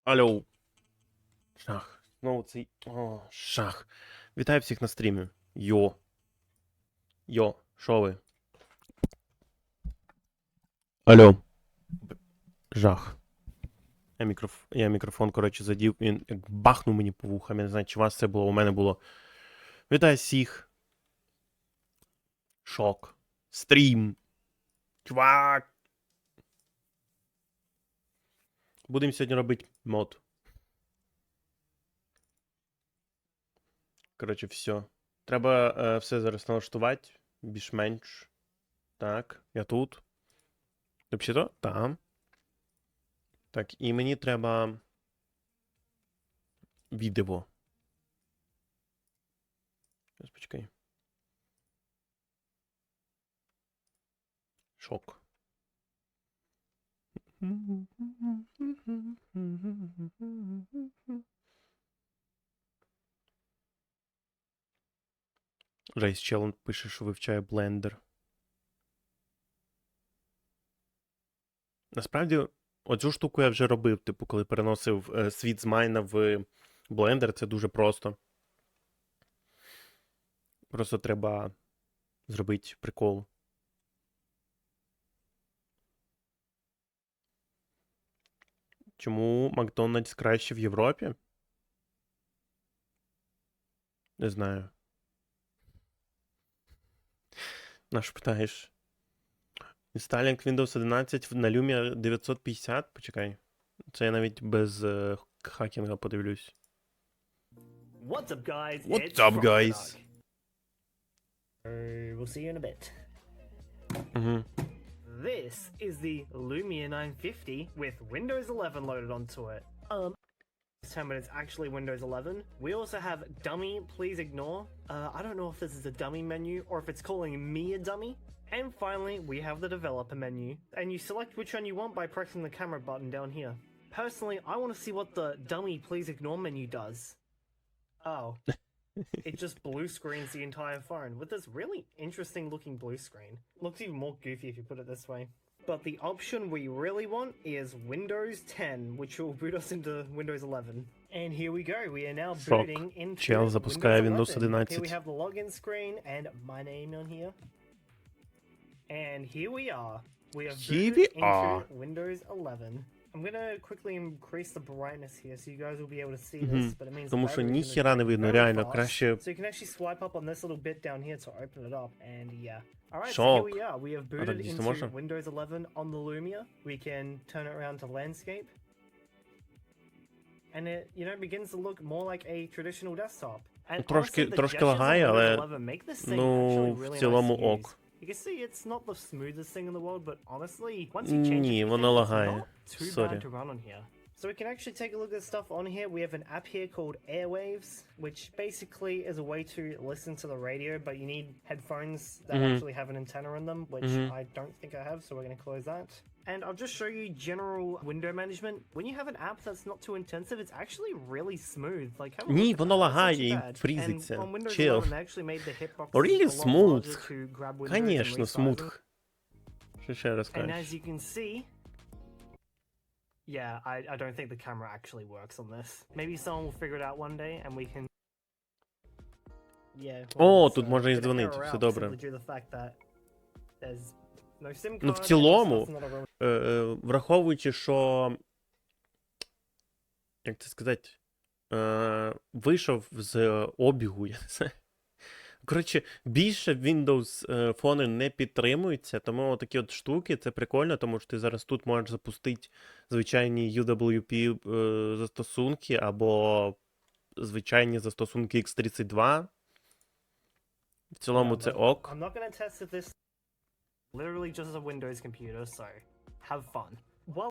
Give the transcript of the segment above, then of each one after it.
Алло. Шах. Знову цей. О, шах. Вітаю всіх на стрімі. Йо. Йо, шо ви? Алло. Жах. Я мікрофон, коротше, задів, він як бахнув мені по вухам. Я не знаю, чи у вас це було, у мене було. Вітаю всіх. Шок. Стрім. Чувак. Будемо сьогодні робити мод. Коротше, все. Треба все зараз налаштувати. Більш-менш. Так, я тут. Взагалі-то? Там. Так, і мені треба відео. Зараз почекай. Шок. Жесть, челен пише, що вивчає блендер. Насправді, оцю штуку я вже робив, типу, коли переносив світ з майна в блендер, це дуже просто. Просто треба зробити прикол. Чому Макдональдс краще в Європі? Не знаю. Наш питаєш. Інсталінг Windows 11 на Lumia 950? Почекай. Це я навіть без хакінга подивлюсь. What's up, guys? What's up, guys? We'll see you in a bit. Угу. This is the Lumia 950 with Windows 11 loaded onto it. This time, but it's actually Windows 11. We also have dummy, please ignore. I don't know if this is a dummy menu or if it's calling me a dummy. And finally, we have the developer menu. And you select which one you want by pressing the camera button down here. Personally, I want to see what the dummy, please ignore menu does. Oh. It just blue screens the entire phone with this really interesting looking blue screen. Looks even more goofy if you put it this way. But the option we really want is Windows 10, which will boot us into Windows 11. And here we go, we are now booting into Чел запускає Windows Windows 11. 11. Here we have the login screen and my name on here. And here we are. We have booted into Windows 11. I'm gonna quickly increase the brightness here so you guys will be able to see this, but it means Тому що ніхіра не видно, реально, краще... So you can actually swipe up on this little bit down here to open it up, and yeah. Alright, so here we are. We have booted into Windows 11 on the Lumia. We can turn it around to landscape. And it, you know, begins to look more like a traditional desktop. And Трошки лагає, але, ну, в цілому ок. You can see it's not the smoothest thing in the world, but honestly, once you change it, воно лагає. it's not too bad to run on here. So we can actually take a look at stuff on here. We have an app here called Airwaves, which basically is a way to listen to the radio, but you need headphones that actually have an antenna in them, which I don't think I have, so we're going to close that. And I'll just show you general window management. When you have an app that's not too intensive, it's actually really smooth. Like, have a look Ні, at воно that. лагає і That's not too bad. фрізиться. And on Windows Chill. 11, they actually made the hitboxes Really a lot smooth. larger to grab windows and Конечно, resize смут. them. Що ще раз And кажеш? as you can see, yeah, I don't think the camera actually works on this. Maybe someone will figure it out one day and we can... Yeah. О, тут можна і дзвонити, все добре. Ну, в цілому, враховуючи, що, як це сказати, вийшов з обігу, я не знаю. Коротше, більше Windows фони не підтримуються, тому такі от штуки, це прикольно, тому що ти зараз тут можеш запустити звичайні UWP застосунки або звичайні застосунки X32. В цілому це ок. I'm not gonna test if this literally just a Windows computer, so have fun. Well,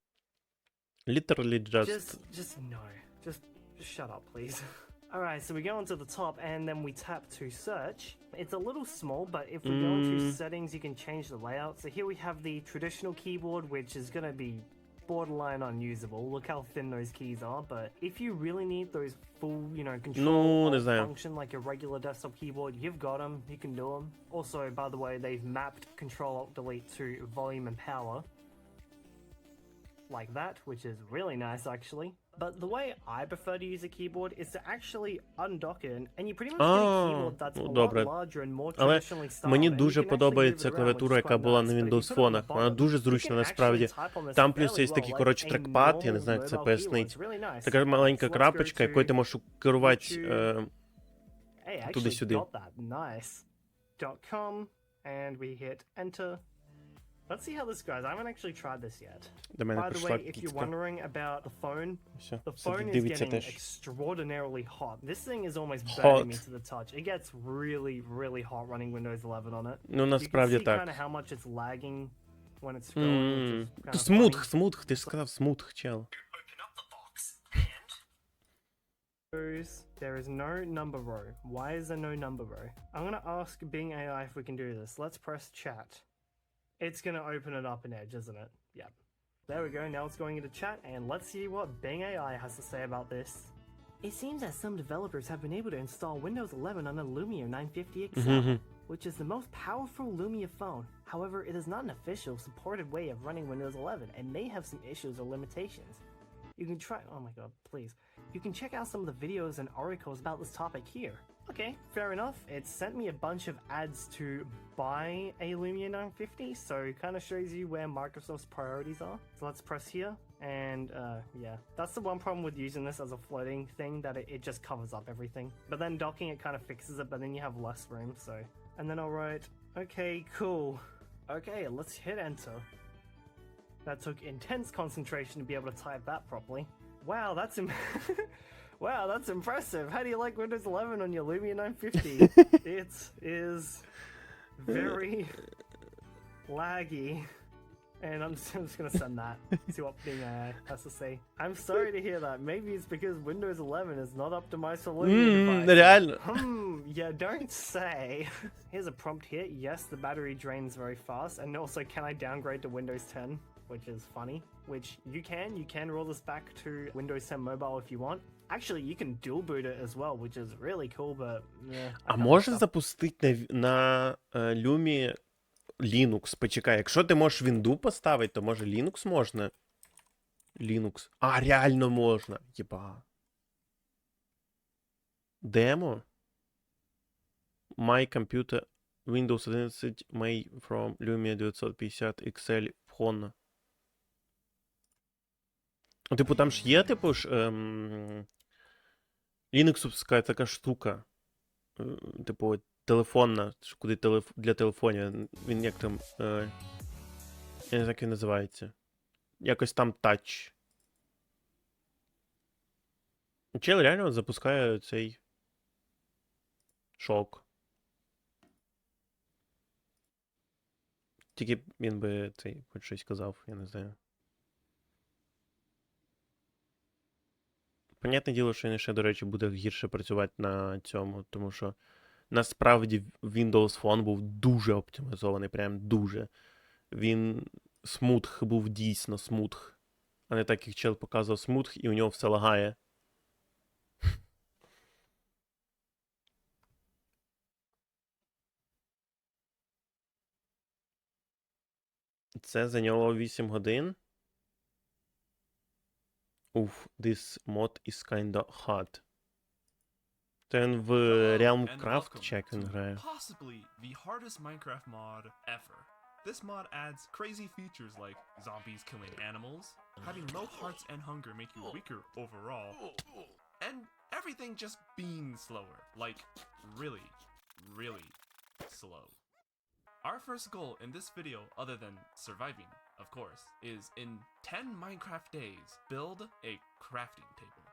Literally just no. Just shut up, please. Alright, so we go onto the top and then we tap to search. It's a little small, but if we go into settings, you can change the layout. So here we have the traditional keyboard, which is going to be borderline unusable. Look how thin those keys are, but if you really need those full, you know, control function like a regular desktop keyboard, you've got them, you can do them. Also, by the way, they've mapped Control-Alt-Delete to volume and power. Like that, which is really nice actually. But the way I prefer to use a keyboard is to actually undock it, and you pretty much get a keyboard that's a lot добре. larger and more Але traditionally styled. мені and you дуже can actually подобається move it around, клавіатура, which is яка quite була nice, на but if you Windows put it on the фонах. Вона bottom, дуже you зручна can насправді. actually type on this Там плюс fairly є такий, well, коротше, like a трекпад, я не normal знаю, як це mobile пояснить. keyboard. It's really nice. Така маленька So let's go крапочка, to якою ти можеш керувати YouTube. Hey, I actually туди-сюди. got that. Nice. .com, and we hit enter. Let's see how this goes. I haven't actually tried this yet. До мене By the прийшла way, if you're кіцька. wondering about the phone, Все, the сидить, phone is дивиться getting теж. extraordinarily hot. This thing is almost Hot. burning me to the touch. It gets really, really hot running Windows 11 on it. Ну, You can насправді see kind of так. how much it's lagging when it's scrolling, which is kind То of смутх, funny. смутх, ти ж сказав смутх, чел. Open up the box and there is no number row. Why is there no number row? I'm gonna ask Bing AI if we can do this. Let's press chat. It's gonna open it up in Edge, isn't it? Yep. There we go, now it's going into chat, and let's see what Bing AI has to say about this. It seems that some developers have been able to install Windows 11 on a Lumia 950 XL, which is the most powerful Lumia phone. However, it is not an official supported way of running Windows 11 and may have some issues or limitations. You can try, oh my god, please. You can check out some of the videos and articles about this topic here. Okay, fair enough. It sent me a bunch of ads to buy a Lumia 950, so it kind of shows you where Microsoft's priorities are. So let's press here, and yeah, that's the one problem with using this as a floating thing, that it just covers up everything. But then docking it kind of fixes it, but then you have less room, so. And then I'll write, okay, cool. Okay, let's hit enter. That took intense concentration to be able to type that properly. Wow, that's wow, that's impressive. How do you like Windows 11 on your Lumia 950? It is very laggy. And I'm just gonna send that. See what Bing AI has to say. I'm sorry to hear that. Maybe it's because Windows 11 is not optimized for Lumia devices. Реально. Yeah, don't say. Here's a prompt here. Yes, the battery drains very fast. And also, can I downgrade to Windows 10? Which is funny. Which you can roll this back to Windows 10 Mobile if you want. Actually, you can dual boot it as well, which is really cool, but yeah. А можна запустити на Lumia Linux? Почекай, якщо ти можеш Windows поставити, то може Linux можна? Linux. А, реально можна. Єба. Демо? My computer Windows 11 May from Lumia 950 XL phone. Ну, типу, там ж є, типу ж, Linux така штука. Типу, телефонна, куди для телефонів. Він як там. Я не знаю, як він називається. Якось там тач. Чел реально запускає цей шок. Тільки він би цей хоч щось казав, я не знаю. Понятне діло, що він ще, до речі, буде гірше працювати на цьому, тому що насправді Windows Phone був дуже оптимізований, прям дуже. Він смутх був дійсно смутх. А не так, як чел показував смутх, і у нього все лагає. Це зайняло 8 годин. Уф, this mod is kinda hard. Це він в Realmcraft чи як він грає? Possibly the hardest Minecraft mod ever. This mod adds crazy features like zombies killing animals, having low hearts and hunger make you weaker overall, and everything just being slower. Like, really, really slow. Our first goal in this video, other than surviving, of course, is in 10 Minecraft days, build a crafting table.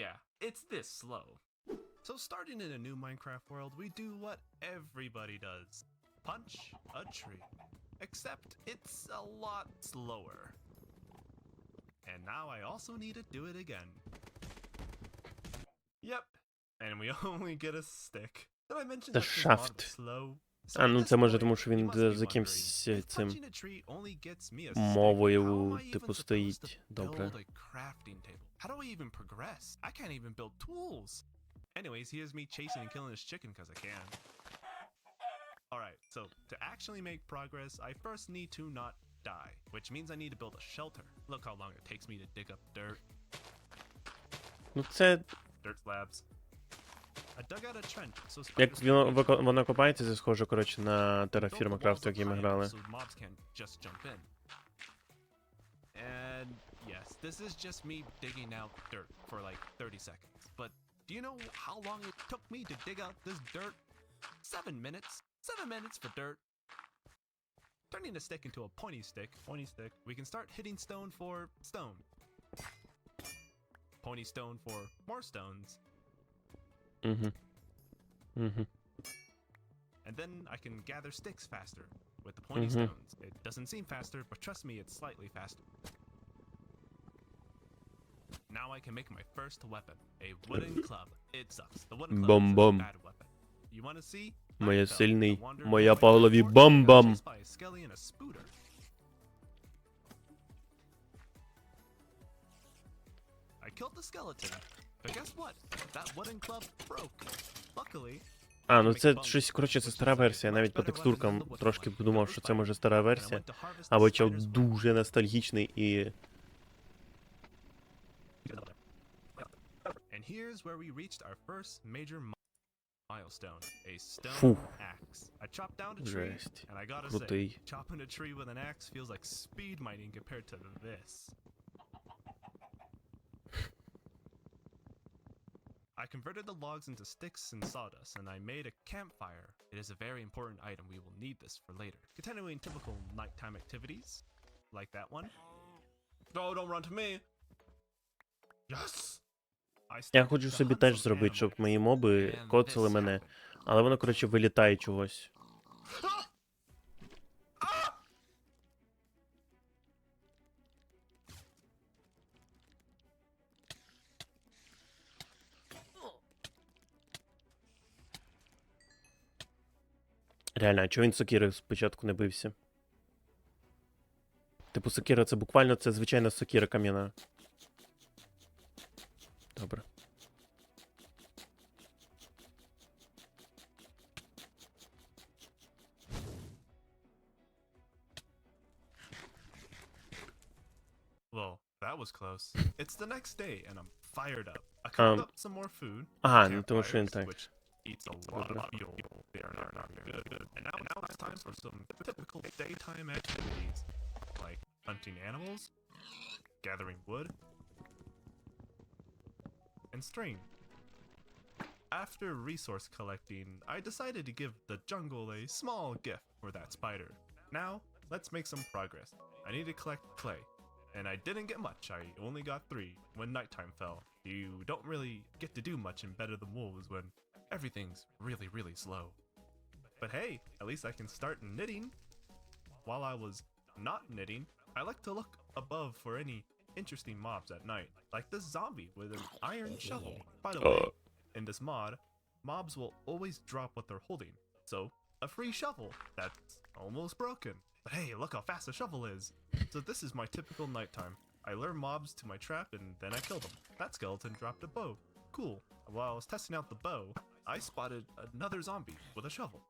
Yeah, it's this slow. So starting in a new Minecraft world, we do what everybody does. Punch a tree. Except it's a lot slower. And now I also need to do it again. Yep, and we only get a stick. Did I mention The that this mod shaft. was slow? А, ну це може тому, що він з якимсь цим мовою, типу, стоїть. Добре. How do I even progress? I can't even build tools. Anyways, here's me chasing and killing this chicken because I can. Alright, so to actually make progress, I first need to not die, which means I need to build a shelter. Look how long it takes me to dig up dirt. Ну це, Dirt slabs. I dug out a trench, so як spiders can't воно копається, це схоже, коротше, на built Terraform the Craft, walls який up ми higher грали. so mobs can't just jump in. And yes, this is just me digging out dirt for like 30 seconds. But do you know how long it took me to dig out this dirt? 7 minutes. 7 minutes for dirt. Turning a stick into a pointy stick, we can start hitting stone for stone. Pointy stone for more stones. Угу. Угу. And then I can gather sticks faster with the pointy Mhm. stones. It doesn't seem faster, but trust me, it's slightly faster. Now I can make my first weapon, a wooden club. It sucks. The wooden club is Бом-бом. a bad weapon. You want to see? Моя I fell, сильний, I wandered моя away по голові from a forest, got бом-бом. chased by a skelly and a spooter. I killed the skeleton, but guess what? That wooden club broke. Luckily, А, ну це щось, коротше, це стара версія. Навіть по текстуркам трошки подумав, що це може стара версія. Або чел дуже ностальгічний і... And here's where we reached our first major milestone, a stone Фух. axe. I chopped down a tree, Жесть. and I gotta say, Крутий. chopping a tree with an axe feels like speed mining compared to this. I converted the logs into sticks and sawdust, and I made a campfire. It is a very important item. We will need this for later. Continuing typical nighttime activities, like that one. Oh, don't run to me! Yes! I Я started хочу to собі hunt теж some зробити, щоб animals, мої моби and коцали this мене. happened. Але воно, коротше, вилітає чогось. Реально, а чого він сокири спочатку не бився? Типу, сокира це буквально це звичайна сокира кам'яна. Добре. Well, that was close. It's the next day, and I'm fired up. I cooked up some more food. Ага, ну тому що він campfires, так. which eats a lot of fuel. They are not good. And now it's time for some typical daytime activities, like hunting animals, gathering wood, and string. After resource collecting, I decided to give the jungle a small gift for that spider. Now, let's make some progress. I need to collect clay. And I didn't get much, I only got 3 when nighttime fell. You don't really get to do much in Better Than Wolves when everything's really slow. But hey, at least I can start knitting. While I was not knitting, I like to look above for any interesting mobs at night, like this zombie with an iron shovel. By the way, in this mod, mobs will always drop what they're holding, so a free shovel that's almost broken. But hey, look how fast the shovel is! So this is my typical nighttime. I lure mobs to my trap and then I kill them. That skeleton dropped a bow. Cool. While I was testing out the bow, I spotted another zombie with a shovel.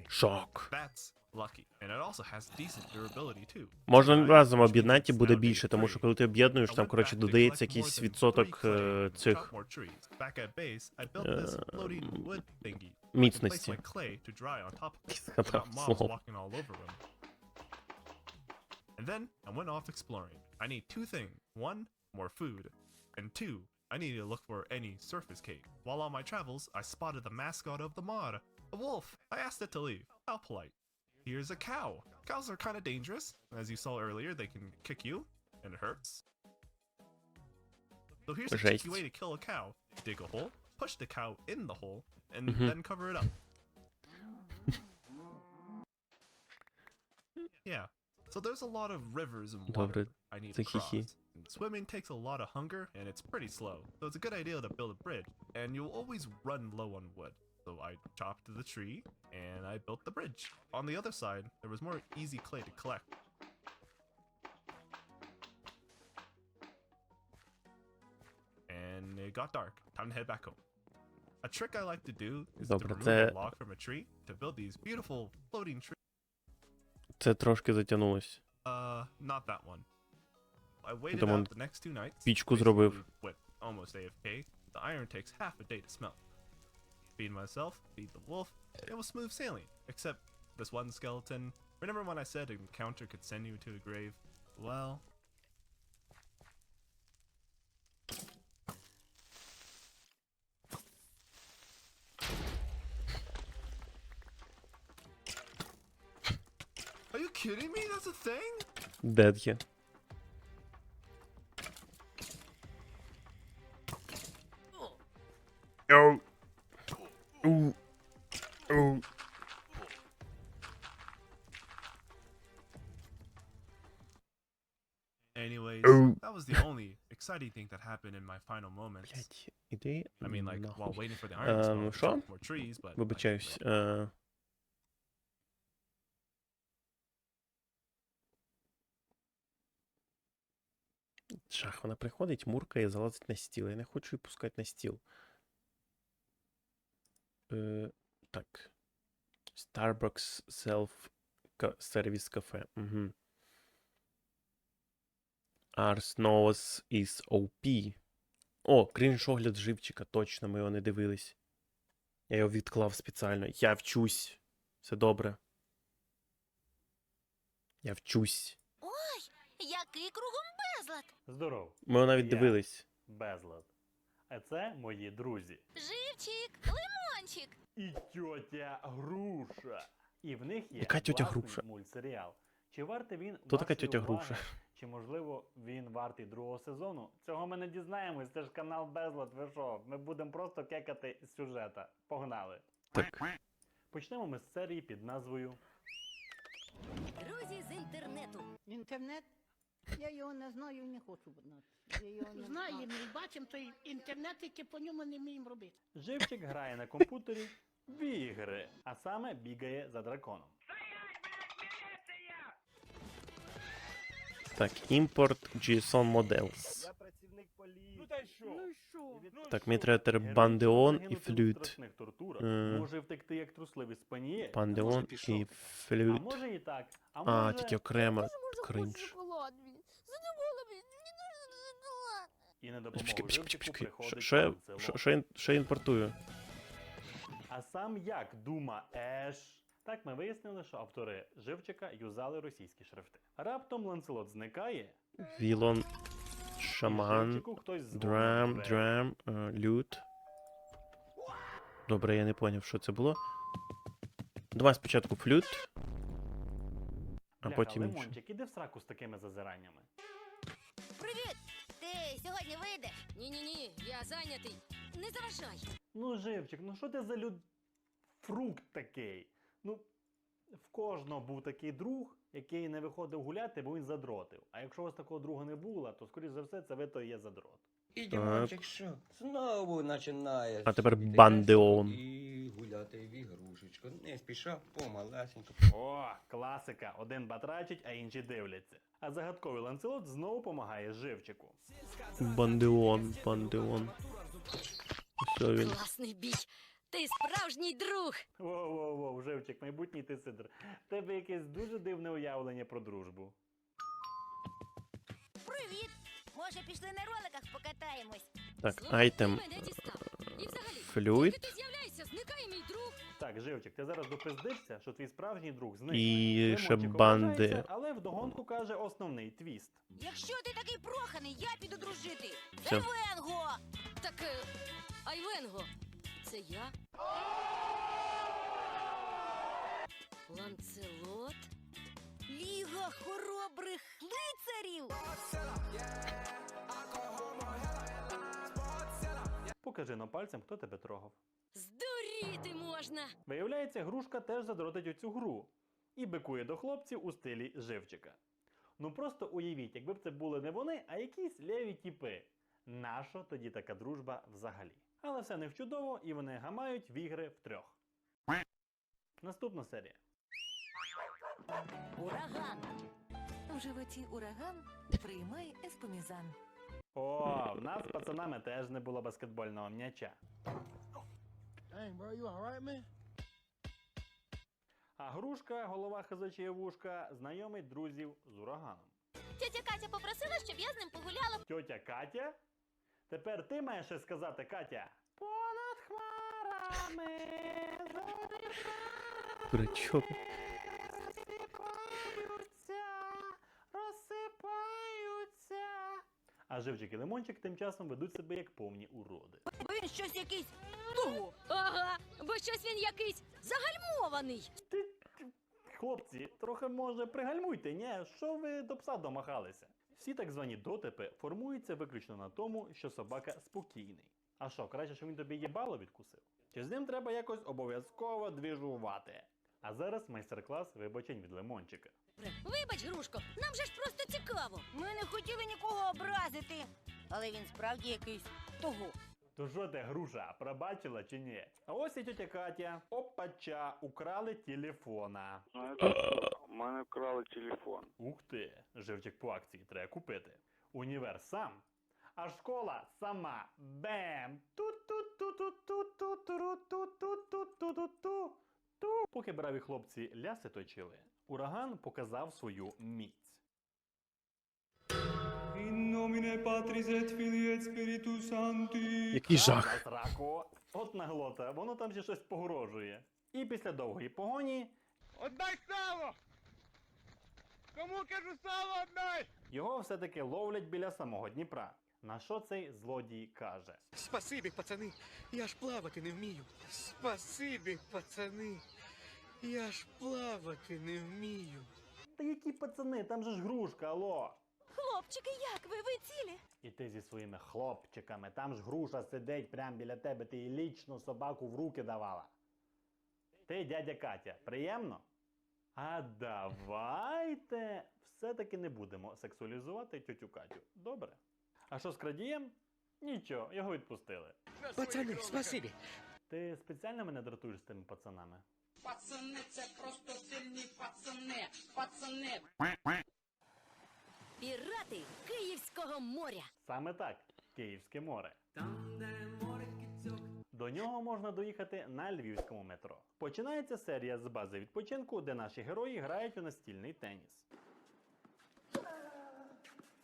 Шок. That's lucky. And it also has decent durability too. Можна разом об'єднати і буде більше, тому що коли ти об'єднуєш, там, коротше, додається якийсь відсоток цих міцності. Згадав слово. And then I went off exploring. I need 2 things. 1, more food. And 2, I need to look for any surface cave. While on my travels, I spotted the mascot of the mod, a wolf. I asked it to leave. How polite. Here's a cow. Cows are kind of dangerous. As you saw earlier, they can kick you, and it hurts. So here's a tricky way to kill a cow. Dig a hole, push the cow in the hole, and then cover it up. Yeah. So there's a lot of rivers and water Добре, I need це to cross. хі-хі. Swimming takes a lot of hunger and it's pretty slow, so it's a good idea to build a bridge. And you'll always run low on wood. So I chopped the tree and I built the bridge. On the other side, there was more easy clay to collect. And it got dark. Time to head back home. A trick I like to do is to Добре, remove a log from a tree to build these beautiful floating trees. Це трошки затягнулось. Not that one. I waited Тому out the next 2 nights. пічку зробив. basically went almost AFK. The iron takes half a day to smelt. Feed myself, feed the wolf. It was smooth sailing, except this one skeleton. Remember when I said an encounter could send you to a grave? Well, are you kidding me? That's a thing? Дед є. Оу. Оу. Оу. Anyways, Oh. that was the only exciting thing that happened in my final moments. Блять, іди I mean, like, нахуй. while waiting for the iron to smelt, що? chop more trees, but... like, Вибачаюсь. Жах, вона приходить, муркає, залазить на стіл. Я не хочу її пускати на стіл. Так. Starbucks Self-Service Cafe. Угу. Ars Novas is OP. О, крінж-огляд живчика, точно, ми його не дивились. Я його відклав спеціально. Я вчусь. Все добре. Я вчусь. Ой, який кругом безлад. Здоров, Ми його навіть Я. дивились. безлад. А це мої друзі. Живчик, лимончик. І тьотя Груша. І в них є Яка тьотя власний Груша? мультсеріал. Чи вартий він Хто така вашої тьотя уваги? Груша? Чи можливо він вартий другого сезону? Цього ми не дізнаємось, це ж канал Безлад, ви що? Ми будемо просто кекати з сюжета. Погнали. Так. Почнемо ми з серії під назвою Друзі з інтернету. Інтернет? Я його не знаю і не хочу знати. Я його не Знаємо, знаю. ми бачимо той інтернет, який по ньому не вміємо робити. Живчик грає на комп'ютері в ігри, а саме бігає за драконом. Так, import JSON models. Я працівник поліції. Ну та й що? Ну і що? Так, мені треба тепер бандеон і Загинути у флют. страшних тортурах. Е. Може втекти як трусливий спанієль. Бандеон і А флют. може і так. А А, може... тільки окремо. Кринж. Шоколад він. Задовола він. Мені дуже шоколад. І на Почекай, допомогу почекай, Живчику почекай. приходить Що я- Ланцелот. що я імпортую? А сам як дума Еш? Так ми вияснили, що автори Живчика юзали російські шрифти. Раптом Ланцелот зникає, Вілон, і шаман, Живчику хтось дзвонить драм, в двері. драм, лют. Добре, я не поняв, що це було. Давай спочатку флют, а Бляха, потім інше. Лимончик, іди в сраку з такими зазираннями. Привіт. Ти сьогодні вийдеш? Ні-ні-ні, я зайнятий. Не заважай. Ну, Живчик, ну що ти за фрукт такий? Ну, в кожного був такий друг, який не виходив гуляти, бо він задротив. А якщо у вас такого друга не було, то, скоріш за все, це ви то і є задрот. І Дімончик що? Знову починає. А тепер сидіти Бандеон. І гуляти в ігрушечку. Не спіша, помалесенько. О, класика. Один батрачить, а інші дивляться. А загадковий Ланцелот знову помагає Живчику. Бандеон, бандеон. Все він. Класний бій. Ти справжній друг. Воу-воу-воу, Живчик, майбутній ти сидр. В тебе якесь дуже дивне уявлення про дружбу. Привіт. Може, пішли на роликах покатаємось? Так, Слухай, айтем, ти мене дістав. І взагалі, флюїд. тільки ти з'являєшся, зникає мій друг. Так, Живчик, ти зараз допиздишся, що твій справжній друг зник. І Лимончик ще ображається, банди. Але вдогонку каже основний твіст. Якщо ти такий проханий, я піду дружити. Все. Айвенго! Так, Айвенго, це я? Ланцелот? Ліга хоробрих лицарів! Покажи на пальцем, хто тебе трогав. Здуріти можна! Виявляється, грушка теж задротить оцю гру. І бикує до хлопців у стилі Живчика. Ну просто уявіть, якби б це були не вони, а якісь леві тіпи. Нащо тоді така дружба взагалі? Але все не чудово, і вони гамають в ігри втрьох. Наступна серія. Ураган. В животі ураган приймай еспомізан. О, в нас з пацанами теж не було баскетбольного м'яча. А грушка, голова хазачія вушка, знайомить друзів з ураганом. Тетя Катя попросила, щоб я з ним тьотя Катя? Тепер ти маєш щось сказати, Катя. Понад хмарами Дурачок. розсипаються. А Живчик і Лимончик тим часом ведуть себе як повні уроди. Бо він щось якийсь того. Ага, бо щось він якийсь загальмований. Хлопці, трохи, може, пригальмуйте, ні? Що ви до пса домахалися? Всі так звані дотипи формуються виключно на тому, що собака спокійний. А що, краще, що він тобі їбало відкусив? Чи з ним треба якось обов'язково двіжувати? А зараз майстер-клас вибачень від Лимончика. Вибач, Грушко, нам же ж просто цікаво. Ми не хотіли нікого образити, але він справді якийсь того. То що ти, Груша, пробачила чи ні? А ось і тетя Катя. Опача, украли телефона. У мене вкрали телефон. Ух ти, живчик по акції треба купити. Універ сам, а школа сама. Бем! Ту-ту-ту-ту-ту-ту-ту-ту-ту-ту-ту-ту. Поки браві хлопці ляси точили, ураган показав свою міць. Який жах. Сраку. От наглота, воно там ще щось погрожує. І після довгої погоні Отдай сало! Кому кажу сало отдай! його все-таки ловлять біля самого Дніпра. На що цей злодій каже? Спасибі, пацани, я ж плавати не вмію. Спасибі, пацани, я ж плавати не вмію. Та які пацани, там же ж грушка, алло! Хлопчики, як ви? Ви цілі? І ти зі своїми хлопчиками, там ж груша сидить прямо біля тебе, ти їй лічно собаку в руки давала. Ти, дядя Катя, приємно? А давайте все-таки не будемо сексуалізувати тьотю Катю, добре? А що з крадієм? Нічого, його відпустили. Пацани, спасибі. Ти спеціально мене дратуєш з тими пацанами? Пацани, це просто сильні пацани. Пацани. Пірати Київського моря. Саме так, Київське море. До нього можна доїхати на львівському метро. Починається серія з бази відпочинку, де наші герої грають у настільний теніс.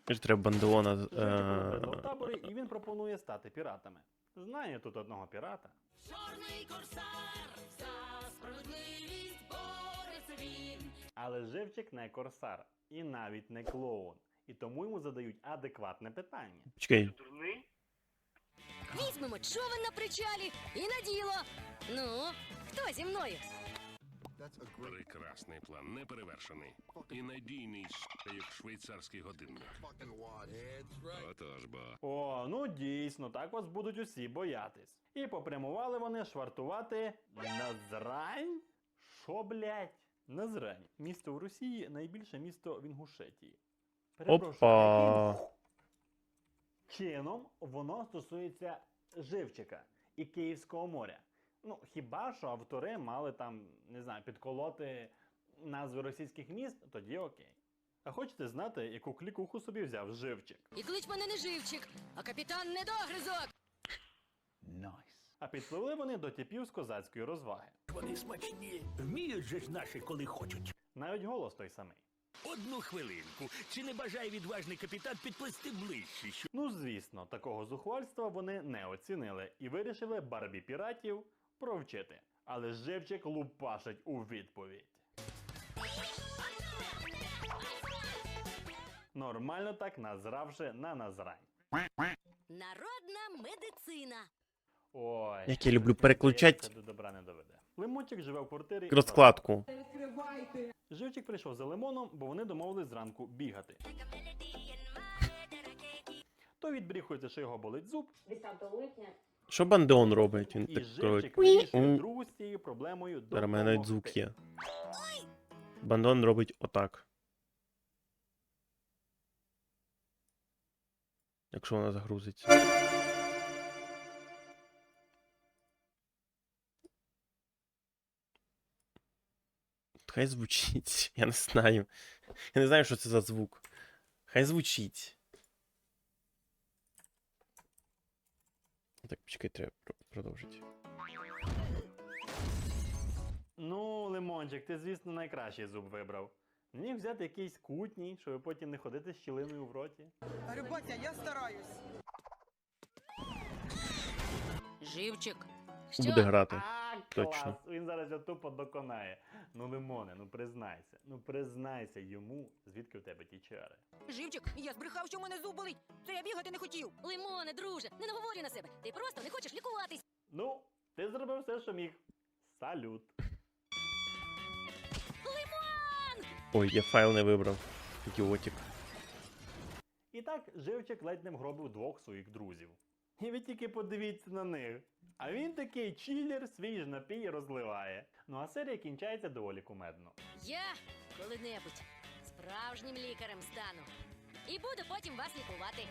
Треба бандеона. В таборі, і він пропонує стати піратами. Знає тут одного пірата. Чорний корсар, за справедливість бореться він. Але Живчик не корсар і навіть не клоун. І тому йому задають адекватне питання. Чекай. Візьмемо човен на причалі і на діло. Ну, хто зі мною? Прекрасний план, неперевершений. І надійний, як швейцарський годинник. Отож бо. О, ну дійсно, так вас будуть усі боятись. І попрямували вони швартувати Назрань? Шо, блять? Назрань. Місто в Росії, найбільше місто в Інгушетії. Опа. Яким чином воно стосується Живчика і Київського моря? Ну, хіба що автори мали там, не знаю, підколоти назви російських міст, тоді окей. А хочете знати, яку клікуху собі взяв Живчик? І клич мене не Живчик, а капітан Недогризок. Найс. А підпливли вони до типів з козацької розваги. Вони смачні, вміють же ж наші, коли хочуть. Навіть голос той самий. Одну хвилинку, чи не бажає відважний капітан підплисти ближче? Що... Ну, звісно, такого зухвальства вони не оцінили і вирішили Барбі піратів провчити. Але Живчик лупашить у відповідь. Нормально так назравши на Назрань. Народна медицина. Ой, Як я люблю переключати. це до добра не доведе. Лимончик живе в квартирі. Розкладку. Живчик прийшов за Лимоном, бо вони домовились зранку бігати. Той відбріхується, що його болить зуб. Що бандеон робить? Він І так Живчик робить. вирішує другу з цією проблемою Зараз в мене навіть звук допомогти. є. Бандеон робить отак. Якщо вона загрузиться. Хай звучить. Я не знаю. Я не знаю, що це за звук. Хай звучить. Так, почекай, треба продовжити. Ну, Лимончик, ти, звісно, найкращий зуб вибрав. Міг взяти якийсь кутній, щоб потім не ходити з щілиною в роті. Батя, я стараюсь. Живчик. Буде грати. А, Точно. клас! Він зараз його тупо доконає. Ну, Лимоне, ну признайся. Ну признайся йому, звідки у тебе ті чари. Живчик, я збрехав, що в мене зуб болить. Це я бігати не хотів. Лимоне, друже, не наговорюй на себе. Ти просто не хочеш лікуватись. Ну, ти зробив все, що міг. Салют. Ой, я файл не вибрав. Ідіотик. І так, Живчик ледь не вгробив двох своїх друзів. І ви тільки подивіться на них. А він такий чилер, свій ж напій розливає. Ну а серія кінчається доволі кумедно. Я коли-небудь справжнім лікарем стану. І буду потім вас лікувати.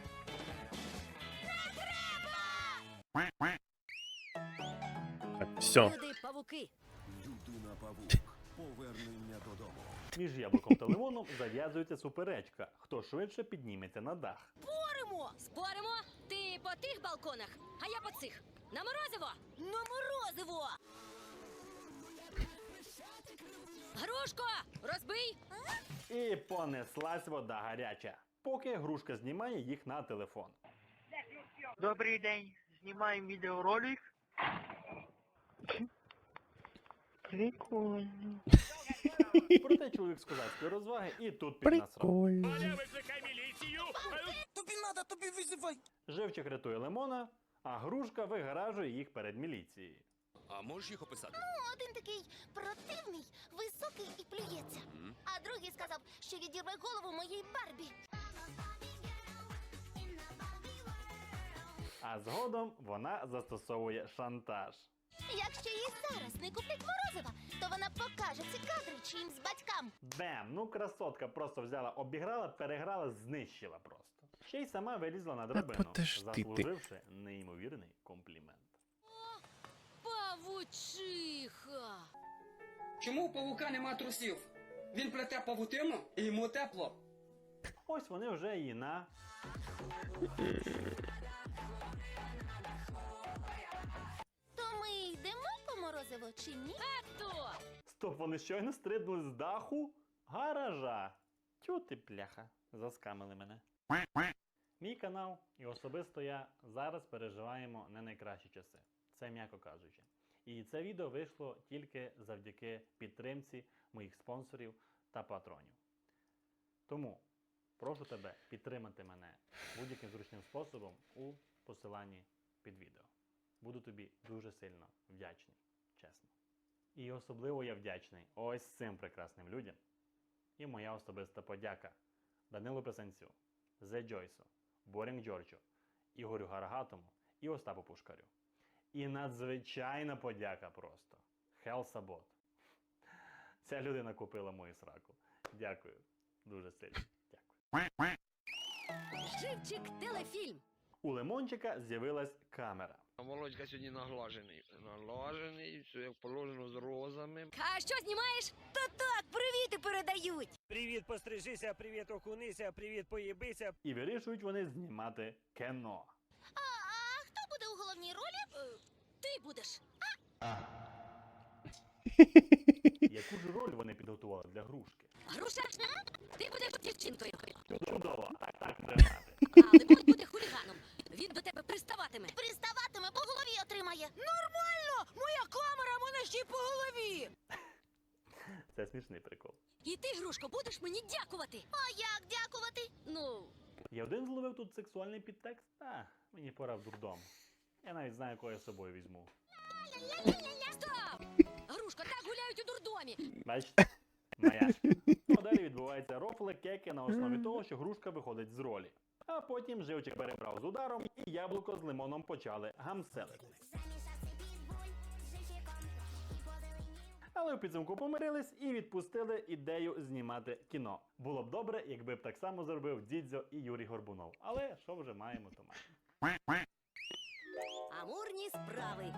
Так, все. Люди-павуки. Людина-павук. Повернення додому. Між яблуком та лимоном зав'язується суперечка. Хто швидше підніметься на дах. Споримо! Споримо! Ти по тих балконах, а я по цих. На морозиво! На морозиво! Грушко! Розбий! І понеслась вода гаряча. Поки грушка знімає їх на телефон. Добрий день. Знімаємо відеоролик. Прикольно. Проте чоловік з козацької розваги і тут піднасрав. Прикольно. Викликай міліцію! Тобі надо, тобі визивай. Живчик рятує лимона, а грушка вигаражує їх перед міліцією. А можеш їх описати? Один такий противний, високий і плюється. А другий сказав, що відірве голову моїй Барбі. А згодом вона застосовує шантаж. Якщо їй зараз не куплять морозива, то вона покаже ці кадри чиїмсь батькам. Бем! Ну красотка просто взяла, обіграла, переграла, знищила просто. Ще й сама вилізла на драбину, подожди ти. заслуживши неймовірний комплімент. Павучиха. Чому у павука нема трусів? Він плете павутину і йому тепло. Ось вони вже і на... То ми йдемо по морозиво чи ні? А то! Стоп, вони щойно стрибнули з даху гаража. Тю ти, пляха, заскамили мене. Мій канал і особисто я зараз переживаємо не найкращі часи. Це м'яко кажучи. І це відео вийшло тільки завдяки підтримці моїх спонсорів та патронів. Тому прошу тебе підтримати мене будь-яким зручним способом у посиланні під відео. Буду тобі дуже сильно вдячний, чесно. І особливо я вдячний ось цим прекрасним людям. І моя особиста подяка Данилу Писанцю, Зе Джойсу, Борінг Джорджу, Ігорю Гарагатому і Остапу Пушкарю. І надзвичайна подяка просто. Хел Сабот. Ця людина купила мою сраку. Дякую. Дуже сильно. Дякую. Живчик телефільм. У Лимончика з'явилась камера. Володька сьогодні наглажений. Наглажений, все як положено з розами. А що знімаєш? Та так, привіти передають. Привіт, пострижися, привіт, окунися, привіт, поїбися. І вирішують вони знімати кіно. А хто буде у головній ролі? Ти будеш. Яку ж роль вони підготували для грушки? Груша? Ти будеш дівчинкою. Чудово, так тримати. А Лимон буде хуліганом. Він до тебе приставатиме. Приставатиме, по голові отримає. Нормально! Моя камера мене ще й по голові. Це смішний прикол. І ти, Грушко, будеш мені дякувати. А як дякувати? Ну... Я один зловив тут сексуальний підтекст? Мені пора в дурдом. Я навіть знаю, кого я з собою візьму. Стоп! Грушко, так гуляють у дурдомі. Бачите? Маяшки. Ну, а далі відбуваються рофли, кеки на основі того, що грушка виходить з ролі. А потім Живчик перебрав з ударом, і яблуко з лимоном почали гамселити. Але в підсумку помирились і відпустили ідею знімати кіно. Було б добре, якби б так само зробив Дідзьо і Юрій Горбунов. Але що вже маємо, то маємо. Амурні справи.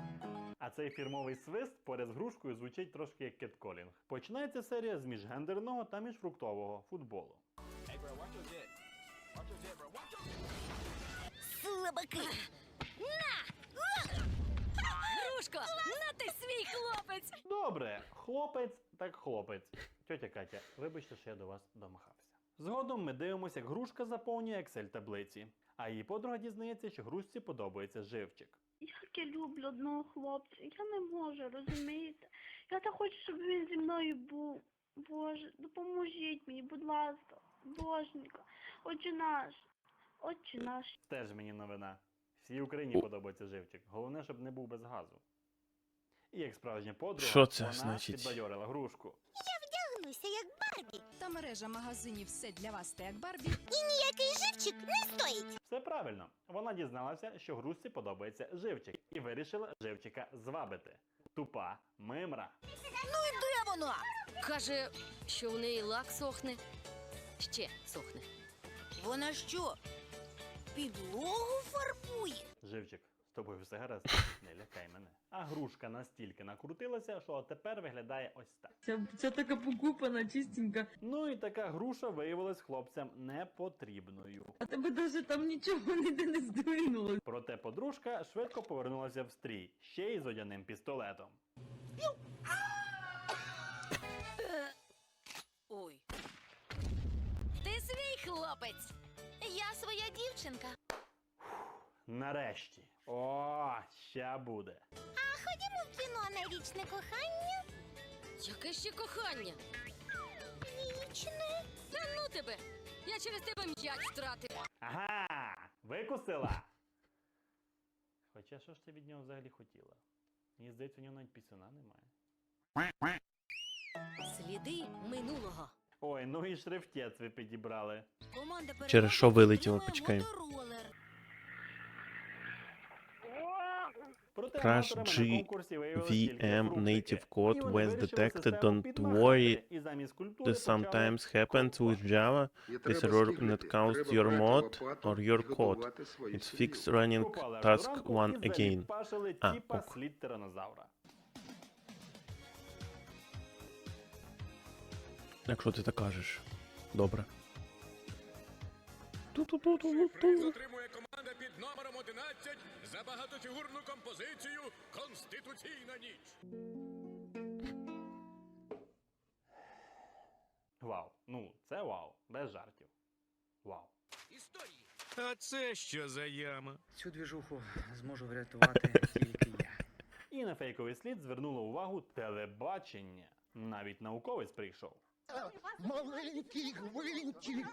А цей фірмовий свист поряд з грушкою звучить трошки як кетколінг. Починається серія з міжгендерного та міжфруктового футболу. Слабаки! На! Грушко, на ти свій хлопець! Добре, хлопець так хлопець. Тьотя Катя, вибачте, що я до вас домахався. Згодом ми дивимося, як грушка заповнює Excel-таблиці. А її подруга дізнається, що грушці подобається живчик. Як я люблю одного хлопця, я не можу, розумієте? Я так хочу, щоб він зі мною був. Боже, допоможіть мені, будь ласка, боженька, отче наш. Теж мені новина. Всій Україні подобається живчик. Головне, щоб не був без газу. І як справжня подруга, Що це вона значить? підбадьорила грушку. Вдягнуся як Барбі. Та мережа магазинів «Все для вас» та як Барбі. І ніякий живчик не стоїть. Все правильно. Вона дізналася, що грушці подобається живчик. І вирішила живчика звабити. Тупа мимра. Ну і де воно? Каже, що в неї лак сохне. Ще сохне. Вона що, підлогу фарбує? Живчик, з тобою все гаразд, не лякай мене. А грушка настільки накрутилася, що тепер виглядає ось так. Ця така покупана, чистенька. Ну і така груша виявилась хлопцям непотрібною. А тебе даже там нічого ніде не здвинуло. Проте подружка швидко повернулася в стрій, ще й з водяним пістолетом. Ой. Ти свій хлопець. Я своя дівчинка. Нарешті. О, ща буде. А ходімо в кіно на вічне кохання? Яке ще кохання? Вічне? Та ну тебе! Я через тебе м'яч втратив. Ага, викусила. Хоча що ж ти від нього взагалі хотіла? Мені здається, у нього навіть пісюна немає. Сліди минулого. Ой, ну і шрифтець ви підібрали. Команда Через що вилетіло, почекай. Проте Crash авторами на конкурсі виявилось тільки GVM фрукти. native І code вони was вирішили detected. систему Don't підмахати, worry, і замість культури this почали sometimes happens with Java. This error not caused your mod or your code. It's fixed running Купали аж task зранку 1 і again. заліпашили А, тіпа ок. слід тиранозавра. Якщо ти так кажеш. Добре. Приз отримує команда під номером 11 за багатофігурну композицію «Конституційна ніч». Вау. Ну, це вау. Без жартів. Вау. Історії. А це що за яма? Цю двіжуху зможу врятувати тільки я. І на фейковий слід звернуло увагу телебачення. Навіть науковець прийшов. Маленький гвинтик,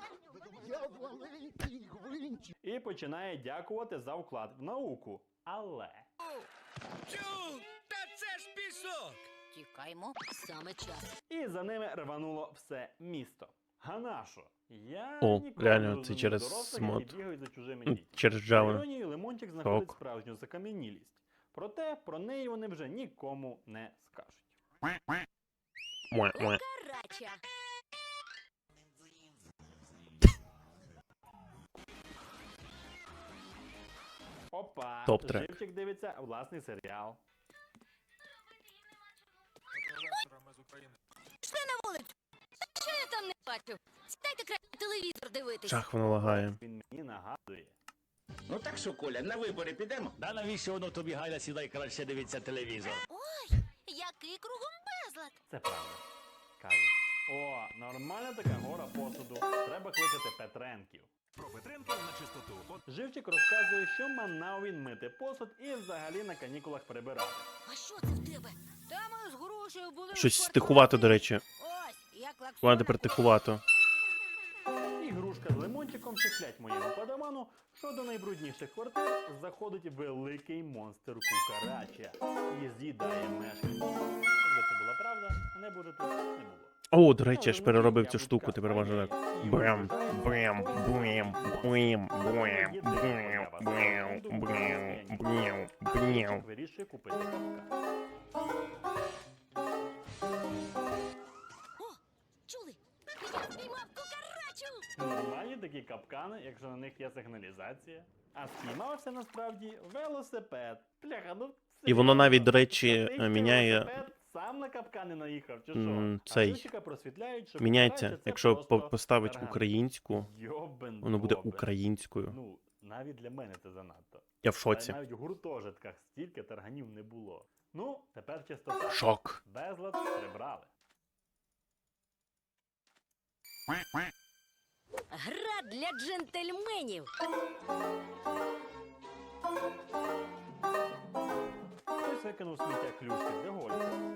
я маленький гвинтик. І починає дякувати за вклад в науку. Але... Тю, та це ж пісок! Тікаймо, саме час. І за ними рвануло все місто. Ганашо. Я О, ніколи реально, не це розумів через дорослих, мод. які бігають за чужими Ну, дітьми. через За Java. іронією, Лимончик знаходить Ок. справжню закам'янілість. Проте про неї вони вже нікому не скажуть. Муа-муа. Кукарача. Опа, Топ-трек. Живчик дивиться власний серіал. Пішли на вулицю. Що я там не бачив? Сідайте краще телевізор дивитись. Жах, воно лагає. Він мені нагадує. Ну так що, Коля, на вибори підемо? Да навіщо воно тобі, Галя, сідай краще дивиться телевізор? Ой, який кругом безлад. Це правда. Кажуть. О, нормальна така гора посуду. Треба кликати Петренків. Про Петренків на чистоту. Живчик розказує, що манав він мити посуд і взагалі на канікулах прибирати. А що це в тебе? Та ми з грошею були... Щось тихувато, до речі. Ось, як лаксона. Вона тепер тихувато. І грушка з лимончиком чехлять моєму падаману, що до найбрудніших квартир заходить великий монстр кукарача і з'їдає мешканців. Якби це була правда, не буде тут не було. О, до речі, я ж переробив цю штуку, тепер можна так. Брям, брям, брям, брям, брям, брям, брям, брям, брям, брям. Вирішує купити капкан. О, чули? Я спіймав кукарачу! Нормальні такі капкани, якщо на них є сигналізація. А спіймався насправді велосипед. Пляха, ну це... І воно навіть, до речі, Такий міняє... велосипед сам на капкани наїхав, чи що? Цей. А Живчика просвітляють, що Міняється. кукарача це Якщо просто поставить тарган. українську, Йобен воно буде добе. українською. Ну, навіть для мене це занадто. Я в шоці. Але навіть у гуртожитках стільки тарганів не було. Ну, тепер чистота. Шок. Безлад прибрали. Гра для джентльменів. Хтось викинув сміття клюшки для гольфу.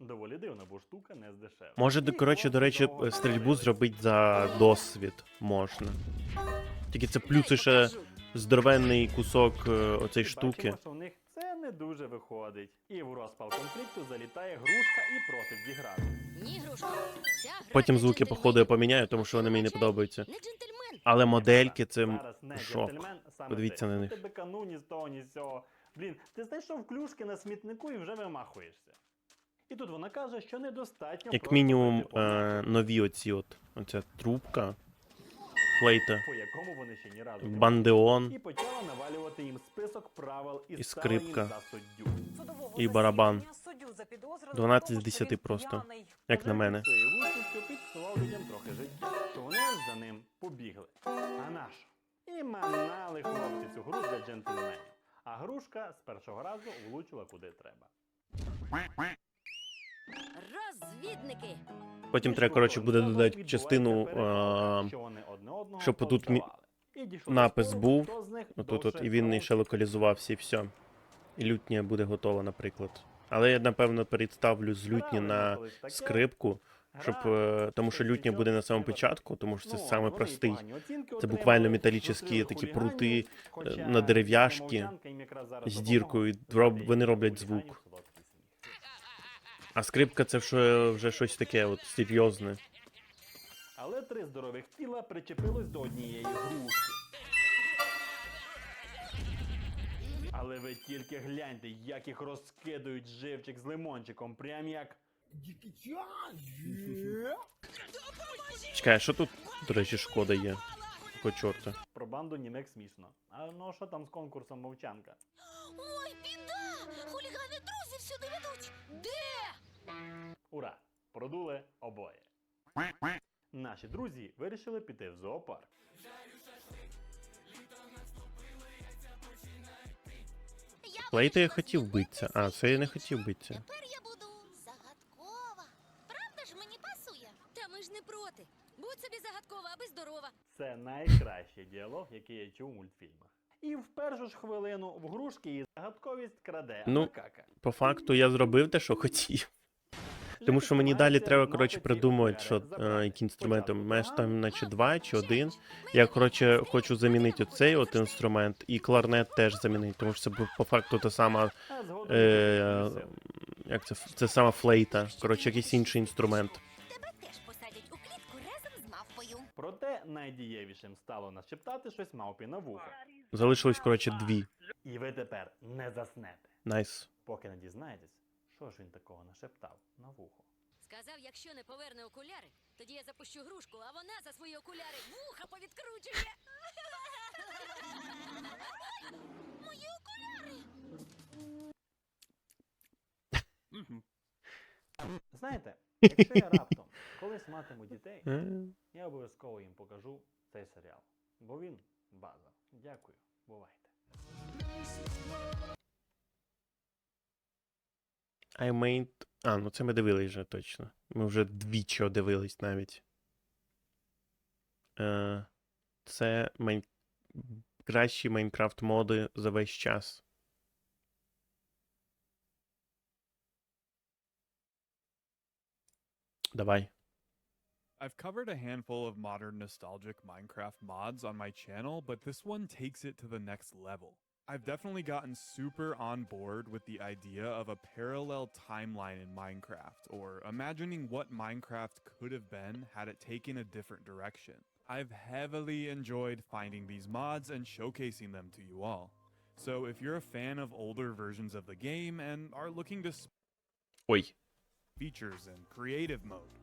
Доволі дивно, бо штука не з дешевих. Може, коротше, до речі, стрільбу зробити за досвід можна. Тільки це плюс ще здоровенний кусок оцей штуки. Бачимо, що в них це не дуже виходить. І в розпал конфлікту залітає грушка і просить зіграти. Ні, грушко. Ця гра Потім для звуки, походу, я поміняю, тому що вони мені не подобаються. Не джентльмен. Але модельки це Зараз не шок. джентльмен, саме Подивіться ти. на них. Тебе кану ні з того, ні з цього. Блін, ти знайшов клюшки на смітнику і вже вимахуєшся. І тут вона каже, що недостатньо Як просто мінімум, бити по м'ячу, нові оця трубка, флейта, по якому вони ще ні разу не бандеон і почала навалювати їм список правил і І ставила їм скрипка. за суддю. і барабан. 12 з 10 просто, як на мене. Своєю власністю підсував людям трохи життя, то вони за ним побігли. А нащо? І манали хлопці цю гру для джентльменів. А грушка з першого разу влучила куди треба. Розвідники. Потім треба, коротше, буде додати частину, щоб тут напис був, отут, і він ще локалізувався, і все. І лютня буде готова, наприклад. Але я, напевно, переставлю з лютні на скрипку, щоб, тому що лютня буде на самому початку, тому що це саме простий. Це буквально металічні такі прути на дерев'яшки з діркою, і вони роблять звук. А скрипка це вже щось таке от серйозне. Але 3 здорових тіла причепилось до однієї грушки. Але ви тільки гляньте, як їх розкидують живчик з лимончиком, прям як... Чекай, а що тут, до речі, шкода є? Якого чорта? Про банду німек смішно. А ну що там з конкурсом мовчанка? Ой, біда! Хулігани друзів сюди ведуть! Де? Ура! Продули обоє. Наші друзі вирішили піти в зоопарк. Флейта я хотів битися, а це я не хотів битися. Тепер я буду загадкова. Правда ж мені пасує? Та ми ж не проти. Будь собі загадкова, аби здорова. Це найкращий діалог, який я чув у мультфільмах. І в першу ж хвилину в грушки її загадковість краде макака. По факту я зробив те, що хотів. Тому що мені далі треба, коротше, придумати, що, які інструменти. У мене ж там, наче 2 чи 1. Я, коротше, хочу замінити оцей от інструмент і кларнет теж замінити, тому що це по факту та сама, як це сама флейта, коротше, якийсь інший інструмент. Тебе теж посадять у клітку разом з мавпою. Проте найдієвішим стало нашептати щось мавпі на вухо. Залишилось, коротше, 2. І ви тепер не заснете. Найс. Поки не дізнаєтесь, що ж він такого нашептав на вухо. Сказав, якщо не поверне окуляри, тоді я запущу грушку, а вона за свої окуляри вуха повідкручує. Мої окуляри! Знаєте, якщо я раптом колись матиму дітей, я обов'язково їм покажу цей серіал. Бо він база. Дякую. Бувайте. I made... А, ну це ми дивились вже точно. Ми вже двічі дивились навіть. Це кращі Майнкрафт моди за весь час. Давай. I've covered a handful of modern nostalgic Minecraft mods on my channel, but this one takes it to the next level. I've definitely gotten super on board with the idea of a parallel timeline in Minecraft, or imagining what Minecraft could have been had it taken a different direction. I've heavily enjoyed finding these mods and showcasing them to you all. So if you're a fan of older versions of the game and are looking to features and creative mode.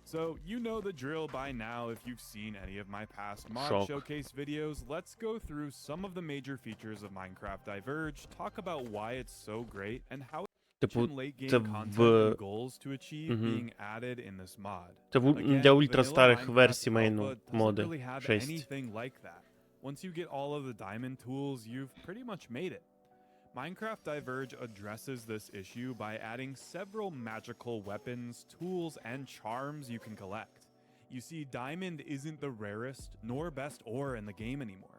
So you know the drill by now if you've seen any of my past mod showcase videos. Let's go through some of the major features of Minecraft Diverge, talk about why it's so great, and how late game content and goals to achieve being added in this mod. Це для ультрастарих версій мейну моди 6. Anything like that. Once you get all of the diamond tools, you've pretty much made it. Minecraft Diverge addresses this issue by adding several magical weapons, tools, and charms you can collect. You see, diamond isn't the rarest nor best ore in the game anymore.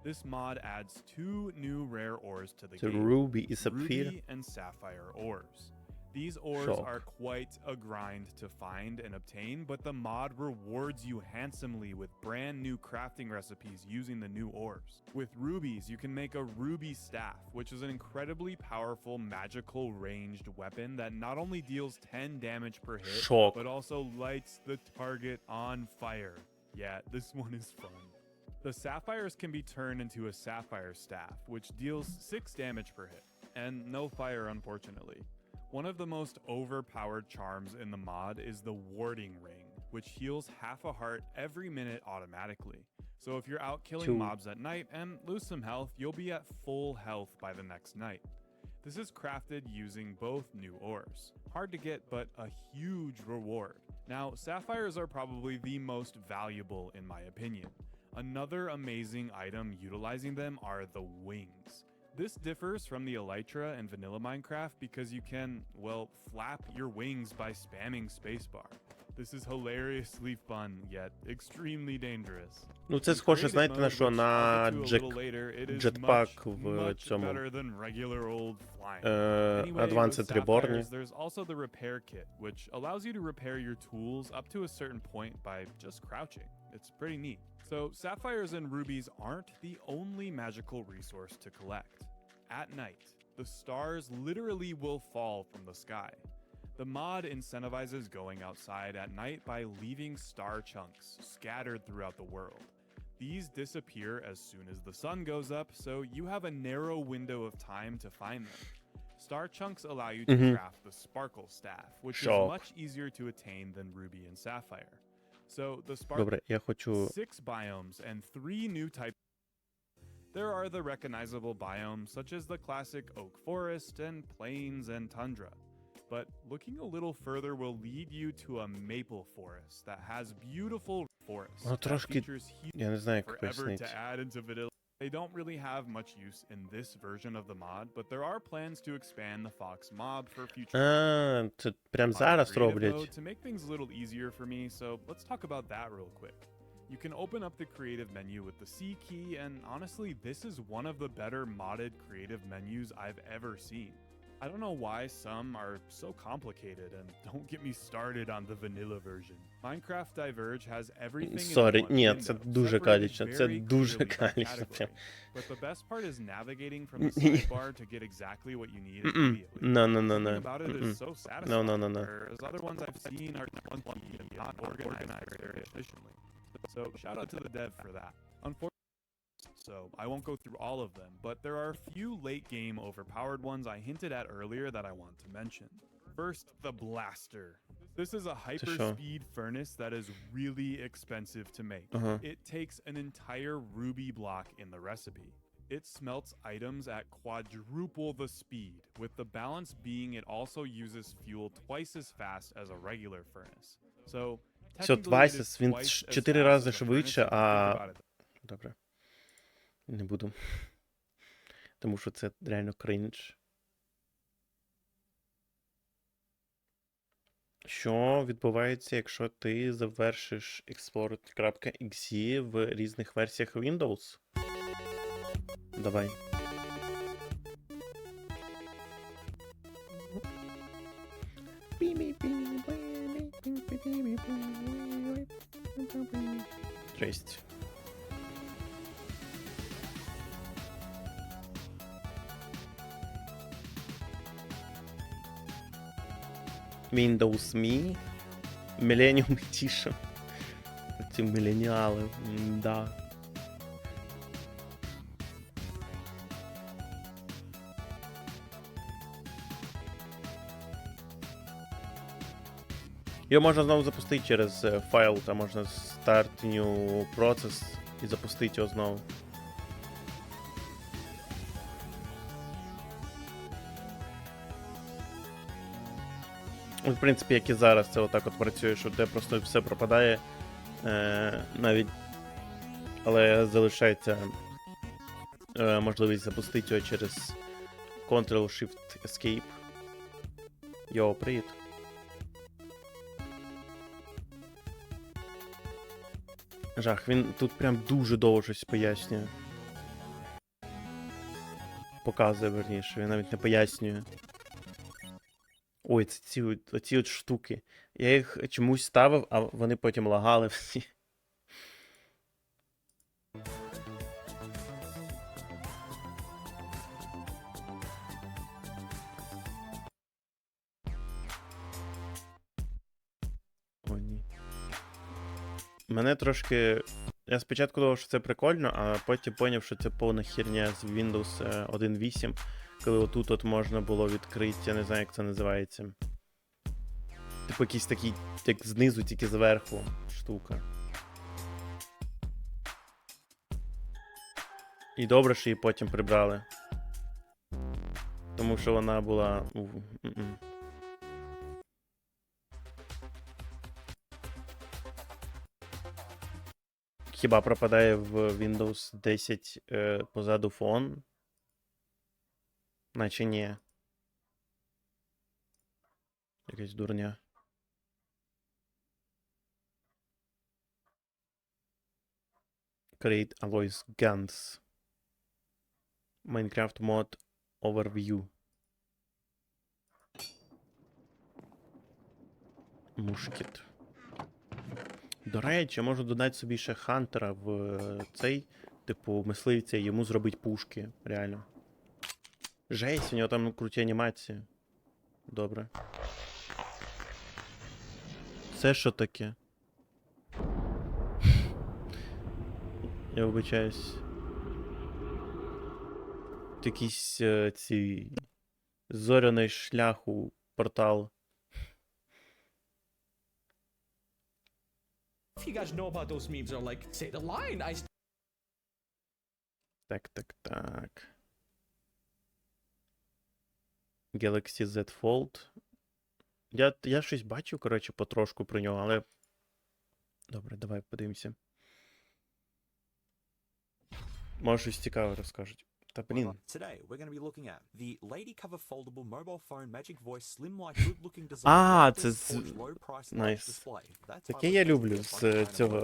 This mod adds 2 new rare ores to the So game, ruby and sapphire. ruby and sapphire ores. These ores Shock. are quite a grind to find and obtain, but the mod rewards you handsomely with brand new crafting recipes using the new ores. With rubies, you can make a ruby staff, which is an incredibly powerful magical ranged weapon that not only deals 10 damage per hit, Shock. but also lights the target on fire. Yeah, this one is fun. The sapphires can be turned into a sapphire staff, which deals 6 damage per hit, and no fire unfortunately. One of the most overpowered charms in the mod is the warding ring, which heals half a heart every minute automatically. So if you're out killing mobs at night and lose some health, you'll be at full health by the next night. This is crafted using both new ores. Hard to get, but a huge reward. Now, sapphires are probably the most valuable in my opinion. Another amazing item utilizing them are the wings. This differs from the elytra in vanilla Minecraft because you can, well, flap your wings by spamming spacebar. This is hilariously fun, yet extremely dangerous. Ну, це схоже, знаєте, на що? На джетпак в цьому Advanced Reborn. There's also the repair kit, which allows you to repair your tools up to a certain point by just crouching. It's pretty neat. So, sapphires and rubies aren't the only magical resource to collect. At night, the stars literally will fall from the sky. The mod incentivizes going outside at night by leaving star chunks scattered throughout the world. These disappear as soon as the sun goes up, so you have a narrow window of time to find them. Star chunks allow you to craft the sparkle staff, which is much easier to attain than ruby and sapphire. So the Добре, я хочу 6 biomes and 3 new types. There are the recognizable biomes such as the classic oak forest and plains and tundra. But looking a little further will lead you to a maple forest that has beautiful forests that features я не знаю, як forever пояснити. to add into vanilla. They don't really have much use in this version of the mod, but there are plans to expand the fox mob for future. Це прям зараз роблять. To make things a little easier for me, so let's talk about that real quick. You can open up the creative menu with the C key, and honestly, this is one of the better modded creative menus I've ever seen. I don't know why some are so complicated, and don't get me started on the vanilla version. Minecraft Diverge has everything in one Ні, window, це дуже separated калічно, це very дуже clearly by калічно. Прям. category. But the best part is navigating from the sidebar to get exactly what you need immediately. No. Something about it is so satisfying, No. whereas other ones I've seen are clunky and not organized very efficiently. So shout out to the dev for that. Unfortunately, so I won't go through all of them, but there are a few late game overpowered ones I hinted at earlier that I want to mention. First, the blaster. This is a hyper-speed furnace that is really expensive to make. It takes an entire ruby block in the recipe. It smelts items at quadruple the speed, with the balance being it also uses fuel twice as fast as a regular furnace. So, Все, Twice, він 4 рази швидше, а... Добре. Не буду. Тому що це реально кринж. Що відбувається, якщо ти завершиш export.exe в різних версіях Windows? Давай. Жесть. Windows Me, Millennium Edition. Ці міленіали, да. Його можна знову запустити через файл, там можна start new process і запустити його знову. В принципі, як і зараз, це отак от працює, що де просто все пропадає, навіть, але залишається можливість запустити його через Ctrl-Shift-Escape. Йо, привіт. Жах, він тут прям дуже довго щось пояснює. Показує, верніше, він навіть не пояснює. Ой, це оці от штуки. Я їх чомусь ставив, а вони потім лагали всі. О, ні. Мене трошки... Я спочатку думав, що це прикольно, а потім зрозумів, що це повна херня з Windows 1.8, коли отут от можна було відкрити, я не знаю, як це називається. Типу якийсь такий, як знизу, тільки зверху штука. І добре, що її потім прибрали. Тому що вона була... Хіба пропадає в Windows 10 позаду фон? Наче ні. Якась дурня. Create alloys guns. Minecraft mod overview. Мушкет. До речі, я можу додати собі ще хантера в цей, типу, мисливця, йому зробити пушки, реально. Жесть, у нього там круті анімації. Добре. Це що таке? Я вибачаюсь. Якийсь ці... зоряний шляху портал. If you guys know about those memes, are like, say the line, I... Так. Galaxy Z Fold. Я щось бачив, коротше, потрошку про нього, але... Добре, давай подивимося. Може, щось цікаве розкажуть. Та блін. Today we're going to be looking at the lady cover foldable mobile phone magic voice slim light good looking design. Це найс. Таке я люблю з цього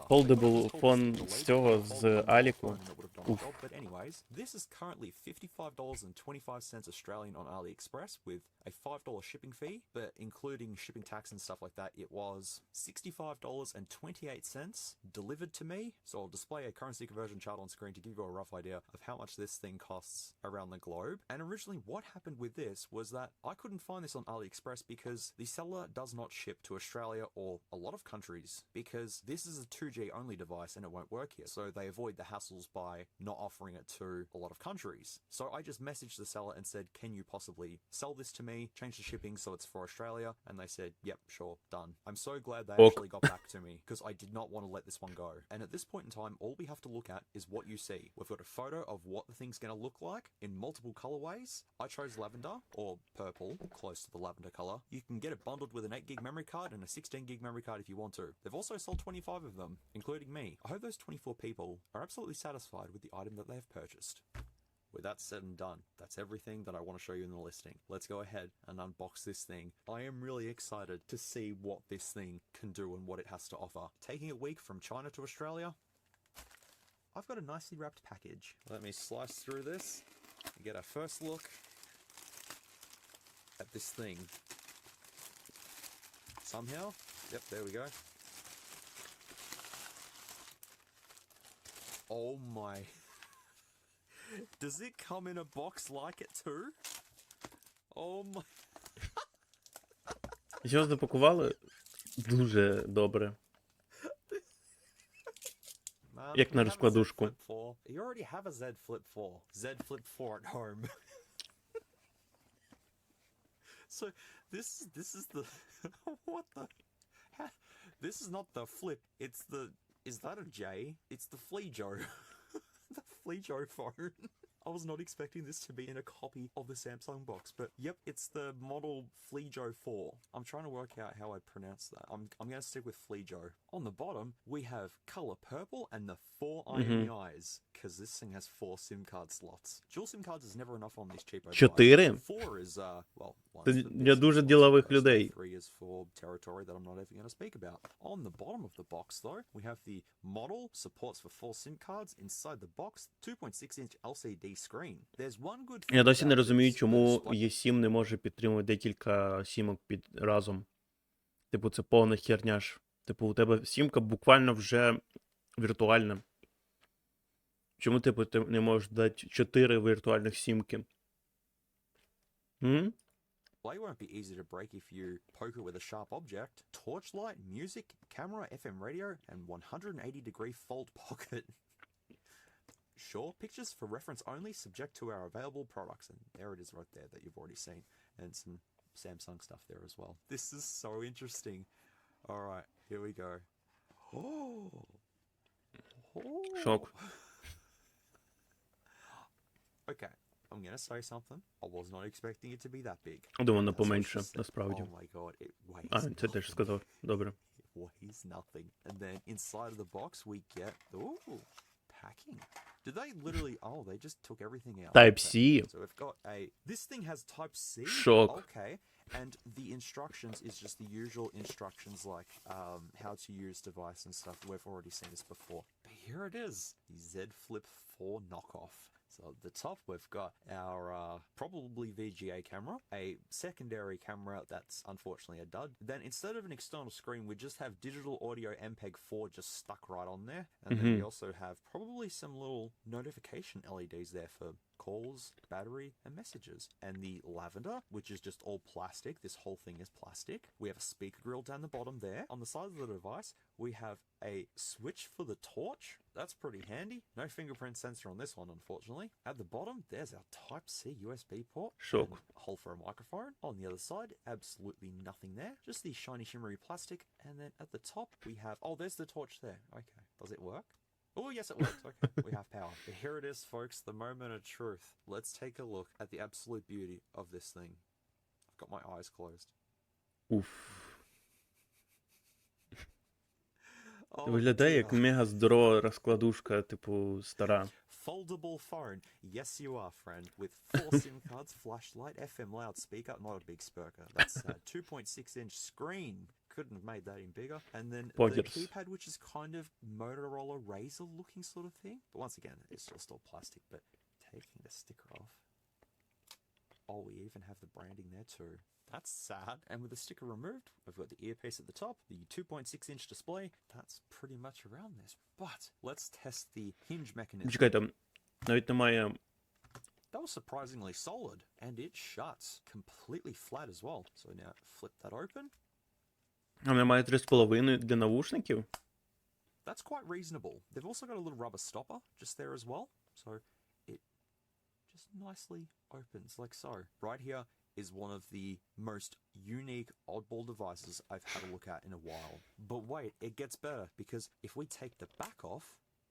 foldable phone з цього з Аліку. Уф. But anyways, this is currently $55.25 Australian on AliExpress with a $5 shipping fee, but including shipping tax and stuff like that, it was $65.28 delivered to me. So I'll display a currency conversion chart on screen to give you a rough idea of how much this thing costs around the globe. And originally what happened with this was that I couldn't find this on AliExpress because the seller does not ship to Australia or a lot of countries because this is a 2G only device and it won't work here. So they avoid the hassles by not offering it to a lot of countries. So I just messaged the seller and said, can you possibly sell this to me, change the shipping so it's for Australia? And they said, yep, sure, done. I'm so glad they actually got back to me because I did not want to let this one go. And at this point in time, all we have to look at is what you see. We've got a photo of what the thing's going to look like in multiple colorways. I chose lavender or purple, close to the lavender color. You can get it bundled with an 8 gig memory card and a 16 gig memory card if you want to. They've also sold 25 of them, including me. I hope those 24 people are absolutely satisfied with the item that they have purchased. With that said and done, that's everything that I want to show you in the listing. Let's go ahead and unbox this thing. I am really excited to see what this thing can do and what it has to offer. Taking a week from China to Australia, I've got a nicely wrapped package. Let me slice through this and get a first look at this thing. Somehow, yep, there we go. Oh my... Does it come in a box like it too? Oh my... Його запакували дуже добре. Як на розкладушку. You already have a Z Flip 4. Z Flip 4 at home. So this is the... What the... This is not the Flip, it's the... Is that a J? It's the Fleejo. The Fleejo phone. I was not expecting this to be in a copy of the Samsung box, but yep, it's the model Fleejo 4. I'm trying to work out how I pronounce that. I'm going to stick with Fleejo. On the bottom, we have color purple and the 4 IMEIs, because this thing has 4 SIM card slots. Dual SIM cards is never enough on these cheapo devices. 4? 4 is, well, one Це is the для business дуже ones, ділових but людей. 3 is for territory that I'm not even going to speak about. On the bottom of the box, though, we have the model, supports for 4 SIM cards. Inside the box, 2.6-inch LCD screen. There's one good thing Я досі не about розумію, this. чому Є7 не може підтримувати декілька сімок разом. Типу, це повна херня ж. Типу, у тебе сімка буквально вже віртуальна. Чому, типу, ти не можеш дати 4 віртуальних сімки? Display won't be easy to break if you poke it with a sharp object. Torchlight, music, camera, FM radio, and 180-degree fold pocket. Sure, pictures for reference only, subject to our available products. And there it is right there that you've already seen. And some Samsung stuff there as well. This is so interesting. All right, here we go. Oh. Шок. Okay, I'm going to say something. I was not expecting it to be that big. Думаю, воно поменше, насправді. Oh my god, it weighs А, це теж сказав. Добре. It weighs nothing. And then inside of the box we get... Ooh, packing. Did they literally... Oh, they just took everything out. Type-C. So we've got a... This thing has Type-C? Shock. Okay. And the instructions is just the usual instructions like how to use device and stuff. We've already seen this before. But here it is. The Z Flip 4 knockoff. So at the top we've got our probably VGA camera, a secondary camera that's unfortunately a dud. Then instead of an external screen, we just have digital audio MPEG 4 just stuck right on there. And then we also have probably some little notification LEDs there for calls, battery, and messages. And the lavender, which is just all plastic. This whole thing is plastic. We have a speaker grill down the bottom there. On the side of the device, we have a switch for the torch. That's pretty handy. No fingerprint sensor on this one, unfortunately. At the bottom, there's our Type-C USB port. Shock. A hole for a microphone. On the other side, absolutely nothing there. Just the shiny shimmery plastic. And then at the top, we have... Oh, there's the torch there. Okay. Does it work? Oh, yes, it works. Okay, we have power. But here it is, folks, the moment of truth. Let's take a look at the absolute beauty of this thing. I've got my eyes closed. Уф. Виглядає як мега здорова розкладушка, типу, стара. Foldable phone. Yes, you are, friend. With 4 SIM cards, flashlight, FM loudspeaker, not a big speaker. That's a 2.6-inch screen. Couldn't have made that any bigger. And then the keypad, which is kind of Motorola Razr looking sort of thing. But once again, it's just all plastic. But taking the sticker off. Oh, we even have the branding there too. That's sad. And with the sticker removed, we've got the earpiece at the top, the 2.6-inch display. That's pretty much around this. But let's test the hinge mechanism. Чекайте, навіть немає... That was surprisingly solid. And it shuts completely flat as well. So now flip that open. А немає 3,5 для навушників? That's quite reasonable. They've also got a little rubber stopper just there as well. So it just nicely opens like so. Right here is one of the most unique oddball devices I've had a look at in a while. But wait, it gets better because if we take the back off,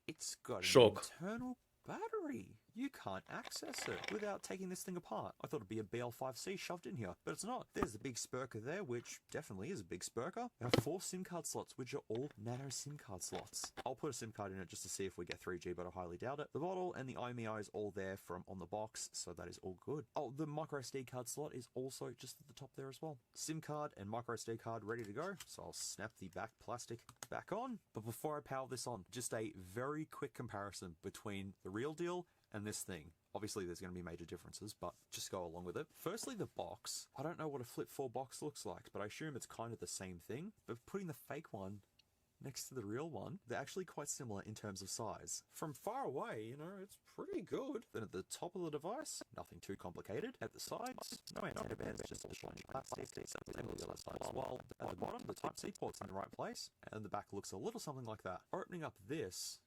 it's got an internal battery. You can't access it without taking this thing apart. I thought it'd be a BL5C shoved in here, but it's not. There's the big spurker there, which definitely is a big spurker. There are 4 SIM card slots, which are all nano SIM card slots. I'll put a SIM card in it just to see if we get 3G, but I highly doubt it. The bottle and the IMEI is all there from on the box, so that is all good. Oh, the micro SD card slot is also just at the top there as well. SIM card and micro SD card ready to go, so I'll snap the back plastic back on. But before I power this on, just a very quick comparison between the real deal and this thing. Obviously, there's going to be major differences, but just go along with it. Firstly, the box. I don't know what a Flip 4 box looks like, but I assume it's kind of the same thing. But putting the fake one next to the real one, they're actually quite similar in terms of size. From far away, you know, it's pretty good. Then at the top of the device, nothing too complicated. At the sides, no antenna bands, just all shiny plastic. Same on the other side as well. At the bottom, the Type-C port's in the right place, and the back looks a little something like that. Opening up this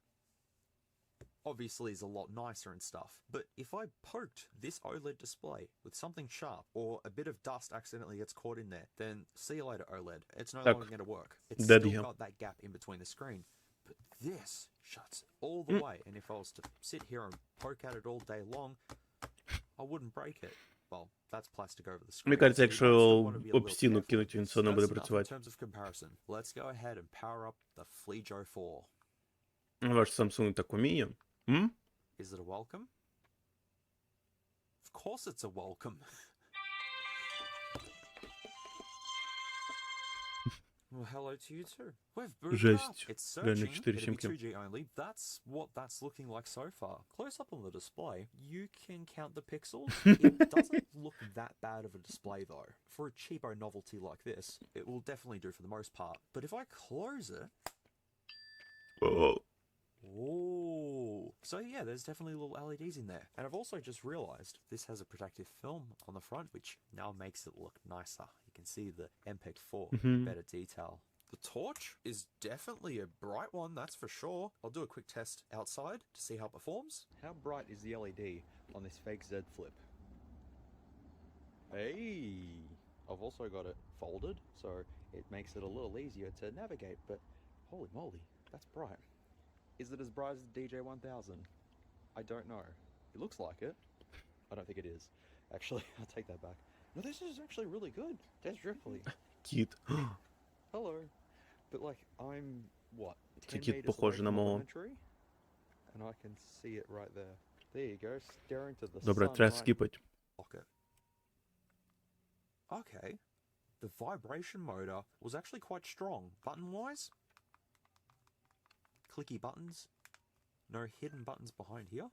obviously is a lot nicer and stuff, but if I poked this OLED display with something sharp or a bit of dust accidentally gets caught in there, then see you later OLED. It's no longer going to work. It's still got that gap in between the screen. But this shuts all the way, and if I was to sit here and poke at it all day long, I wouldn't break it. Well, that's plastic over the screen. Мені кажеться, so you might still якщо want to be a об little стіну careful. кинуть, він все So одно буде that's enough in працювати. terms of comparison. Let's go ahead and power up the Fleejo 4. Ваш Samsung так уміє. М? Is it a welcome? Of course it's a welcome. Well, hello to you too. We've booted up. Жесть. It's Реально searching. 4 It'll be симки. 2G only. That's what that's looking like so far. Close up on the display, you can count the pixels. It doesn't look that bad of a display though. For a cheapo novelty like this, it will definitely do for the most part. But if I close it... Oh. Oh, so yeah, there's definitely little LEDs in there. And I've also just realized this has a protective film on the front, which now makes it look nicer. You can see the MPEG-4, better detail. The torch is definitely a bright one, that's for sure. I'll do a quick test outside to see how it performs. How bright is the LED on this fake Z Flip? Hey! I've also got it folded, so it makes it a little easier to navigate, but holy moly, that's bright. Is it as bright as the DJ1000? I don't know. It looks like it. I don't think it is. Actually, I'll take that back. No, this is actually really good. There's Ripley. Кіт. Hello. But like, I'm, what, Це 10 кіт meters away похожий на from the мого. elementary? And I can see it right there. There you go, staring to the Добре, sun треба right. скіпати. Okay. The vibration motor was actually quite strong. Button-wise? Clicky buttons. No hidden buttons behind here.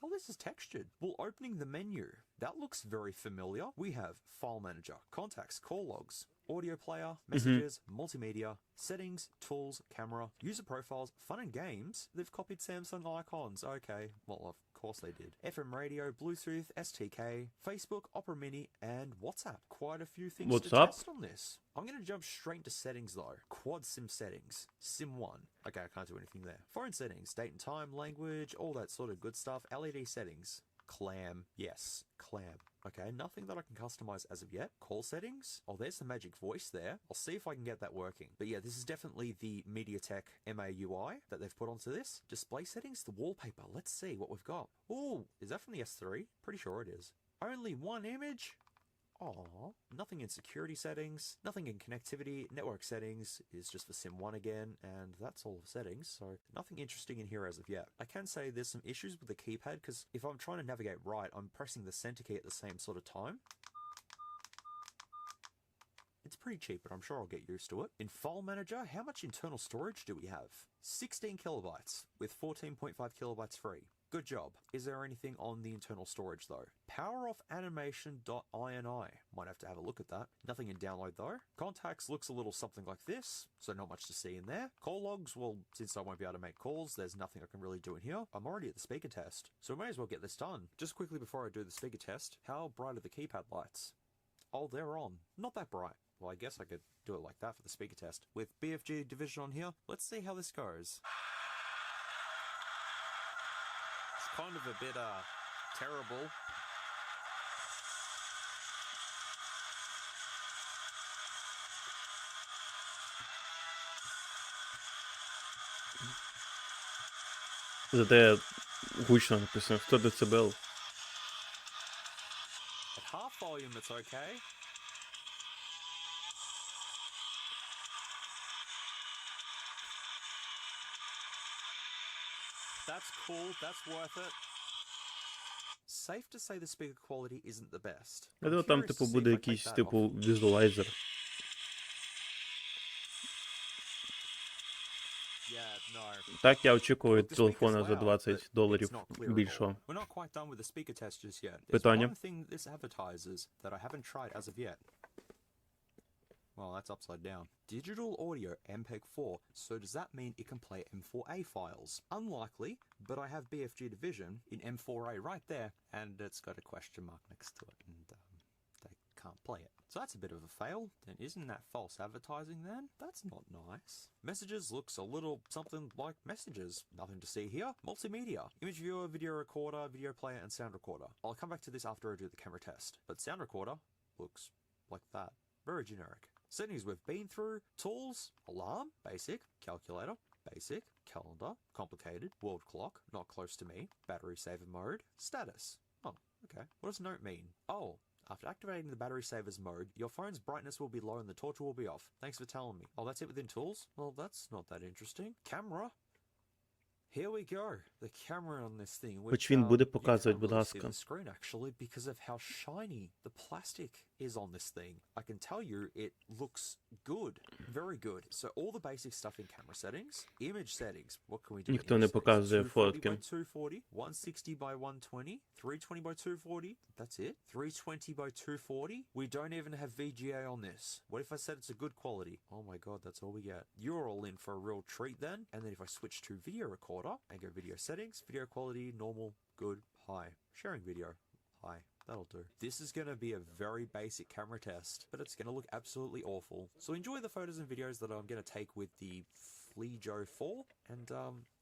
Oh, this is textured. Well, opening the menu. That looks very familiar. We have File Manager, Contacts, Call Logs, Audio Player, Messages, Multimedia, Settings, Tools, Camera, User Profiles, Fun and Games. They've copied Samsung icons. Okay, well, of course they did. FM radio, Bluetooth, STK, Facebook, Opera Mini, and WhatsApp. Quite a few things to test on this. I'm going to jump straight to settings though. Quad SIM settings. SIM 1. Okay, I can't do anything there. Phone settings, date and time, language, all that sort of good stuff. LED settings. Clam. Yes, clam. Okay, nothing that I can customize as of yet. Call settings. Oh, there's the magic voice there. I'll see if I can get that working. But yeah, this is definitely the MediaTek MAUI that they've put onto this. Display settings, the wallpaper. Let's see what we've got. Oh, is that from the S3? Pretty sure it is. Only one image? Aww. Nothing in security settings, nothing in connectivity, network settings is just for SIM 1 again, and that's all the settings, so nothing interesting in here as of yet. I can say there's some issues with the keypad, because if I'm trying to navigate right, I'm pressing the center key at the same sort of time. It's pretty cheap, but I'm sure I'll get used to it. In File Manager, how much internal storage do we have? 16 kilobytes, with 14.5 kilobytes free. Good job. Is there anything on the internal storage though? Powerofanimation.ini. Might have to have a look at that. Nothing in download though. Contacts looks a little something like this, so not much to see in there. Call logs, well, since I won't be able to make calls, there's nothing I can really do in here. I'm already at the speaker test, so I may as well get this done. Just quickly before I do the speaker test, how bright are the keypad lights? Oh, they're on. Not that bright. Well, I guess I could do it like that for the speaker test. With BFG division on here, let's see how this goes. It's kind of a bit, terrible. Зате гучно написано 100 дБ. At half volume, it's okay. That's cool, that's worth it. Safe to say the speaker quality isn't the best. Я думаю, там, типу, буде якийсь, типу, візуалайзер. Так, я очікую від телефона за $20 більшого. Питання? Well, that's upside down. Digital audio MPEG-4, so does that mean it can play M4A files? Unlikely, but I have BFG division in M4A right there, and it's got a question mark next to it, and they can't play it. So that's a bit of a fail. Then isn't that false advertising then? That's not nice. Messages looks a little something like messages. Nothing to see here. Multimedia. Image viewer, video recorder, video player, and sound recorder. I'll come back to this after I do the camera test. But sound recorder looks like that. Very generic. Settings we've been through. Tools, alarm, basic, calculator, basic, calendar, complicated, world clock, not close to me, battery saver mode, status. Oh, okay. What does note mean? Oh, after activating the battery savers mode, your phone's brightness will be low and the torch will be off. Thanks for telling me. Oh, that's it within tools? Well, that's not that interesting. Camera? Here we go. The camera on this thing, which Хоч він буде you показувати, can't будь really see ласка. the screen actually because of how shiny the plastic is on this thing. I can tell you it looks good, very good. So all the basic stuff in camera settings, image settings. What can we do? Ніхто не показує 240 фотки. by 240, 160 by 120, 320 by 240. That's it. 320 by 240. We don't even have VGA on this. What if I said it's a good quality? Oh my god, that's all we get. You're all in for a real treat then. And then if I switch to video recorder and go video settings, video quality, normal, good, high. Sharing video, high. That'll do. This is going to be a very basic camera test, but it's going to look absolutely awful. So enjoy the photos and videos that I'm going to take with the Fleejo 4 and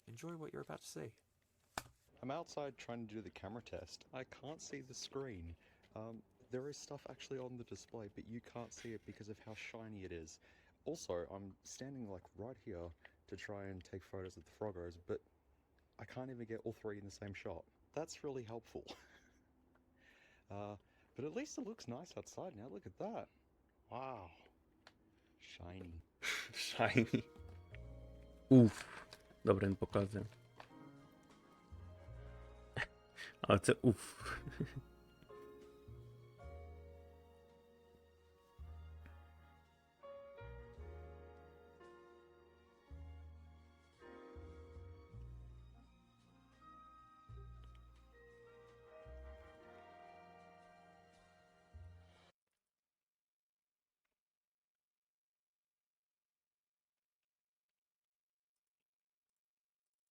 enjoy what you're about to see. I'm outside trying to do the camera test. I can't see the screen. There is stuff actually on the display, but you can't see it because of how shiny it is. Also, I'm standing like right here to try and take photos of the froggos, but I can't even get all three in the same shot. That's really helpful. But at least it looks nice outside now. Look at that. Wow. Shiny. Shiny. Уф. Добре, він показує. А це уф.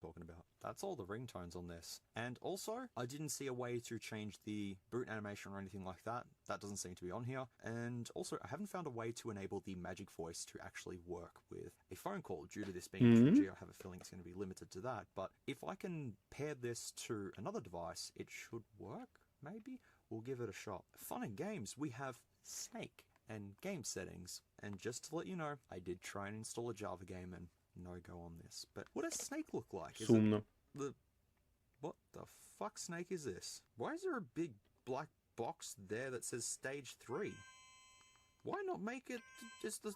Talking about. That's all the ringtones on this. And also, I didn't see a way to change the boot animation or anything like that. That doesn't seem to be on here. And also, I haven't found a way to enable the magic voice to actually work with a phone call. Due to this being 2G, I have a feeling it's going to be limited to that. But if I can pair this to another device, it should work, maybe? We'll give it a shot. Fun and games, we have Snake and game settings. And just to let you know, I did try and install a Java game and no go on this. But what does Snake look like? Is Сумно. What the fuck snake is this? Why is there a big black box there that says stage 3? Why not make it just the...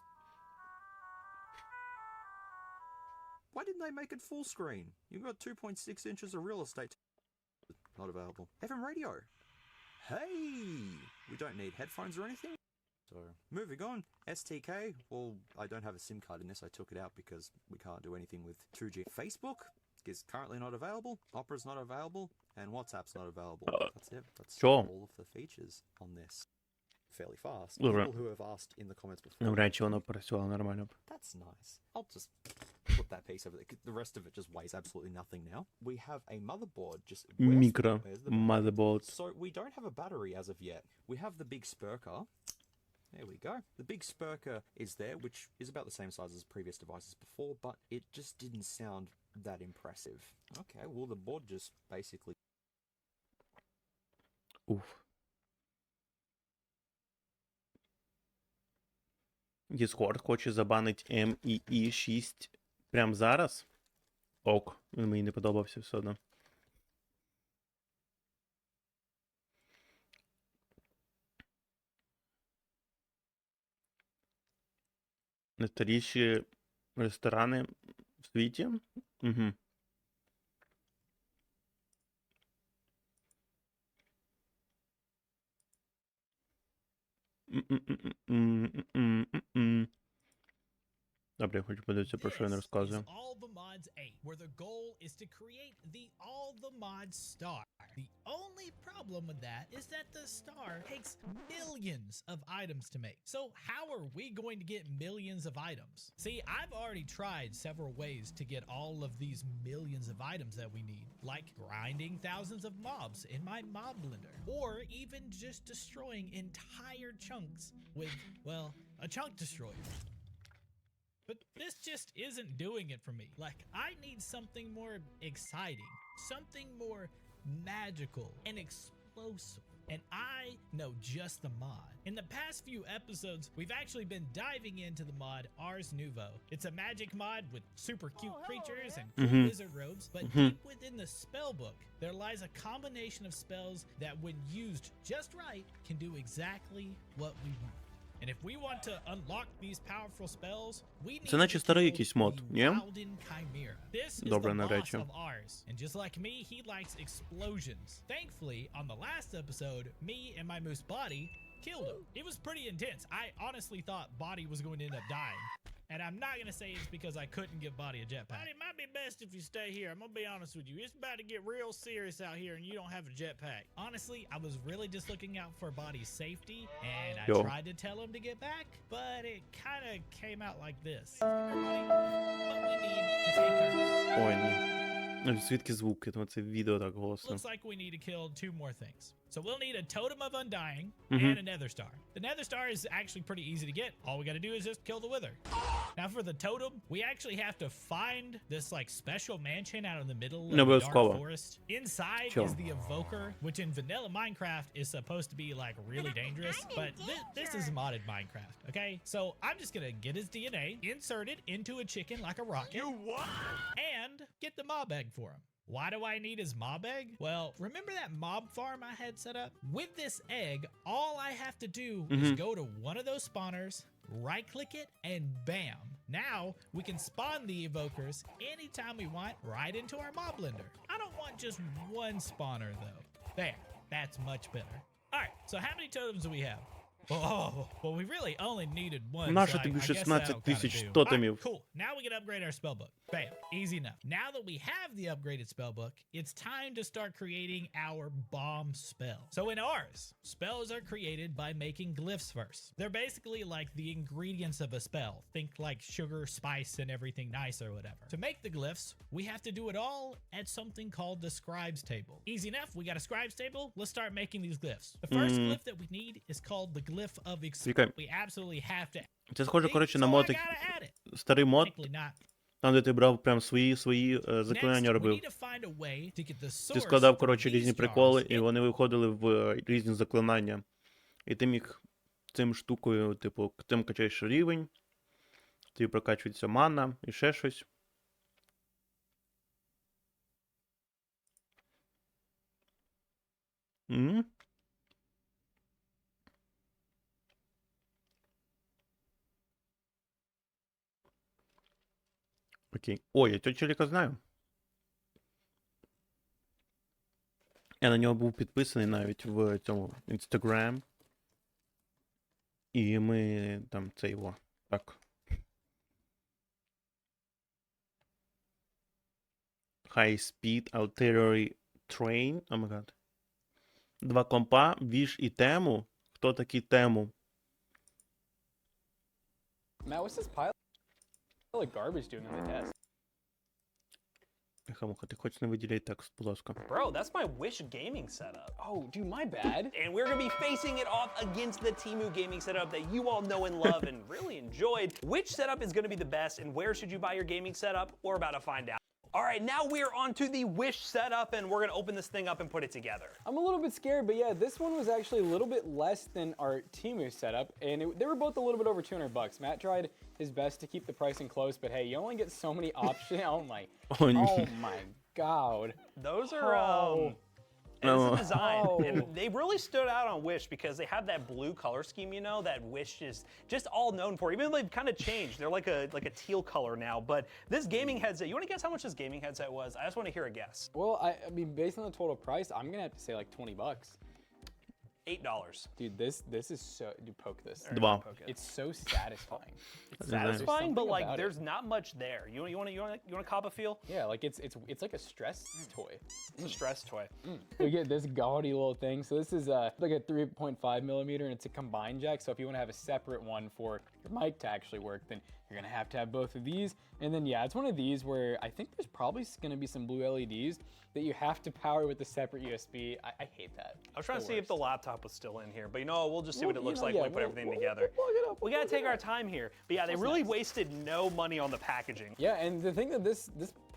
Why didn't they make it full screen? You've got 2.6 inches of real estate. Not available. FM radio. Hey! We don't need headphones or anything. So, moving on, STK, well, I don't have a SIM card in this, I took it out because we can't do anything with 2G. Facebook is currently not available, Opera's not available, and WhatsApp's not available. That's it, that's all of the features on this. Fairly fast. People who have asked in the comments before. Навряд чи воно працювало нормально. That's nice. I'll just put that piece over there. The rest of it just weighs absolutely nothing now. We have a motherboard, just... Micro motherboard. So, we don't have a battery as of yet. We have the big Spurker. There we go. The big Spurker is there, which is about the same size as previous devices before, but it just didn't sound that impressive. Okay, well the board just basically... Уф. Discord хоче забанить MEE 6 прямо зараз. Ок, він мені не подобався все одно. Найстаріші ресторани в світі. Угу. Добре, я хочу подивитися, про що він розказує. All the Mods 8, where the goal is to create the All the Mods star. The only problem with that is that the star takes millions of items to make. So how are we going to get millions of items? See, I've already tried several ways to get all of these millions of items that we need, like grinding thousands of mobs in my mob blender, or even just destroying entire chunks with, well, a chunk destroyer. But this just isn't doing it for me. Like, I need something more exciting, something more magical and explosive. and I know just the mod. In the past few episodes, we've actually been diving into the mod Ars Nouveau. It's a magic mod with super cute creatures and cool wizard robes, but deep within the spell book, there lies a combination of spells that, when used just right, can do exactly what we want. And if we want to unlock these powerful spells, we need Це наче старий to якийсь kill мод, the ні? Wilden Chimera. This is Добре, the boss навряд чи. of ours, and just like me, he likes explosions. Thankfully, on the last episode, me and my moose Body killed him. It was pretty intense. I honestly thought Body was going to end up dying. And I'm not going to say it's because I couldn't give Body a jetpack. It might be best if you stay here. I'm going to be honest with you. It's about to get real serious out here and you don't have a jetpack. Honestly, I was really just looking out for Body's safety, and I tried to tell him to get back, but it kind of came out like this. But we need to take her. Ой, ні. Звідки звуки? Тому це відео так голосно. Looks like we need to kill 2 more things. So we'll need a totem of undying and a nether star. The nether star is actually pretty easy to get. All we got to do is just kill the wither. Now for the totem, we actually have to find this like special mansion out in the middle of the dark forest. Inside is the evoker, which in vanilla Minecraft is supposed to be like really dangerous, but this is modded Minecraft, okay? So I'm just gonna get his DNA, insert it into a chicken like a rocket. You what? And get the mob egg for him. Why do I need his mob egg? Well, remember that mob farm I had set up? With this egg, all I have to do is go to one of those spawners, right-click it, and bam. Now, we can spawn the evokers anytime we want right into our mob blender. I don't want just one spawner, though. There, that's much better. All right, so how many totems do we have? Oh, well, we really only needed one. Нащо so тобі I guess 16 that'll kinda тисяч do. тотемів? Alright, cool. Now we can upgrade our spellbook. Bam. Easy enough. Now that we have the upgraded spellbook, it's time to start creating our bomb spell. So in ours, spells are created by making glyphs first. They're basically like the ingredients of a spell. Think like sugar, spice, and everything nice or whatever. To make the glyphs, we have to do it all at something called the scribes table. Easy enough. We got a scribes table. Let's start making these glyphs. The first glyph that we need is called the glyph of explosion. We absolutely have to. Це схоже, коротше, на So I мод, gotta add it. старий мод, Technically not. там, де ти брав прям свої заклинання Next, we робив. need to find a way to get the Ти source складав, from коротше, these різні jars приколи, і in. вони виходили в різні заклинання. І ти міг цим штукою, типу, тим качаєш рівень, тобі прокачується мана і ще щось. Окей. Ой, я цього челіка знаю. Я на нього був підписаний навіть в цьому Instagram. І ми там це його. Так. High Speed Artillery Train. О май гад. 2 компа, віж і тему. Хто такий тему? Matt, what's this pile of garbage doing on the desk? Хамуха, ти хоч не виділяй текст, будь ласка. Bro, that's my Wish gaming setup. Oh, dude, my bad. And we're gonna be facing it off against the Temu gaming setup that you all know and love and really enjoyed. Which setup is gonna be the best, and where should you buy your gaming setup? We're about to find out. All right, now we're on to the Wish setup, and we're gonna open this thing up and put it together. I'm a little bit scared, but yeah, this one was actually a little bit less than our Temu setup, and they were both a little bit over $200. Matt tried his best to keep the pricing close, but hey, you only get so many options. Oh my God. Those are, It's a design, and they really stood out on Wish because they have that blue color scheme, you know, that Wish is just all known for. Even though they've kind of changed, they're like a teal color now. But this gaming headset, you want to guess how much this gaming headset was? I just want to hear a guess. Well, I mean, based on the total price, I'm gonna have to say like $20. $8. Dude, this is so. Dude, poke this. It's so satisfying. It's satisfying, but like there's not much there. You want to cop a feel? Yeah, like it's like a stress toy. It's a stress toy. We get this gaudy little thing. So this is like a 3.5 millimeter, and it's a combined jack. So if you want to have a separate one for your mic to actually work, then you're gonna have to have both of these. And then yeah, it's one of these where I think there's probably gonna be some blue LEDs that you have to power with a separate USB. I hate that. I was trying to see if the laptop was still in here, but you know, we'll just see what it looks like when we put everything together. We gotta take our time here. But yeah, they really wasted no money on the packaging. Yeah, and the thing that this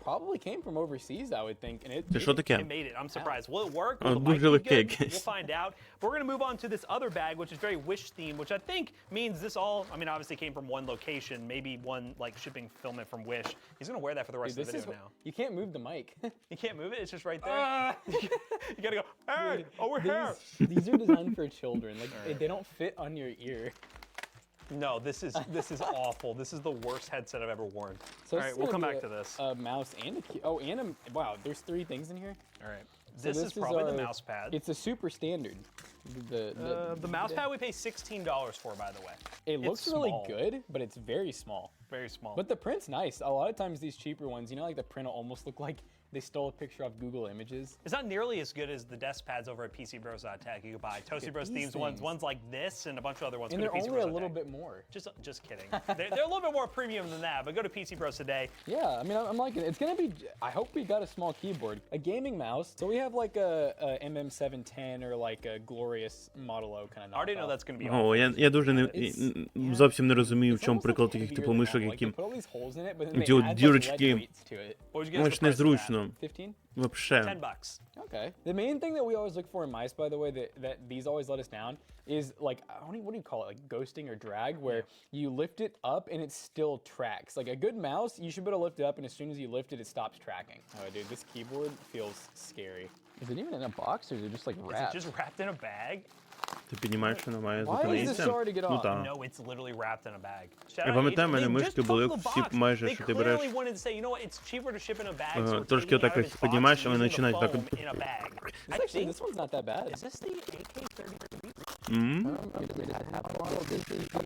probably came from overseas, I would think. And Це що таке? It made it. I'm surprised. Will it work? Oh, Will the mic дуже be легке good? якесь. We'll find out. But we're going to move on to this other bag, which is very Wish themed, which I think means this all, I mean, obviously came from one location, maybe one like shipping fulfillment from Wish. He's going to wear that for the rest of the video now. You can't move the mic. You can't move it? It's just right there? You got to go, hey, over here. These are designed for children. Like, they don't fit on your ear. No, this is awful. This is the worst headset I've ever worn. So All right, we'll come back to this. A mouse and a key. Oh, and a, wow, there's 3 things in here. All right. So This is probably the mouse pad. It's a super standard. The mouse pad we pay $16 for, by the way. It looks really good, but it's very small. Very small. But the print's nice. A lot of times these cheaper ones, you know, like the print will almost look like they stole a picture off Google Images. It's not nearly as good as the desk pads over at PCBros.tech. You can buy Toasty Bros themes ones like this and a bunch of other ones. And they're only a little bit more. Just kidding. They're a little bit more premium than that, but go to PC Bros today. Yeah, I mean, I'm liking it. It's gonna be, I hope we got a small keyboard. A gaming mouse. So we have like a MM710 or like a glorious Model O kind of knockoff. I already know that's gonna be О, я дуже зовсім не розумію, в чому приклад таких типу мишок, які ці от дірочки. Ось незручно. 15? Вообще. $10. Okay. The main thing that we always look for in mice, by the way, that these always let us down, is like, what do you call it? Like ghosting or drag, where you lift it up and it still tracks. Like a good mouse, you should be able to lift it up, and as soon as you lift it, it stops tracking. Oh, dude, this keyboard feels scary. Is it even in a box, or is it just like wrapped? Is it just wrapped in a bag? Ти піднімаєш, що вона має Why is this зупинитися? so hard to get Ну off? так. No, it's literally wrapped in a bag. Я пам'ятаю, в мене мишки були всі майже, що ти береш. They wanted to say, you know what, it's cheaper to ship in a bag, so we're Трошки taking it out отак of ось its box піднімаєш, а and вони using the починають так. foam in a bag. I Actually, think, this one's not that bad. is this the AK-33?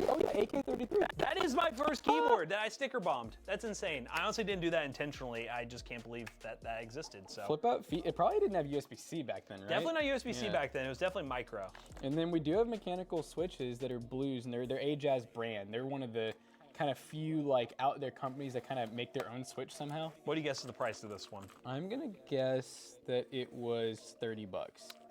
Oh yeah, AK-33. That is my first keyboard that I sticker bombed. That's insane. I honestly didn't do that intentionally. I just can't believe that existed. So Flip out feet. It probably didn't have USB-C back then, right? definitely not USB-C back then. It was definitely micro. And then we do have mechanical switches that are blues, and they're Ajaz brand. They're one of the kind of few like out there companies that kind of make their own switch somehow. What do you guess is the price of this one? I'm gonna guess that it was $30.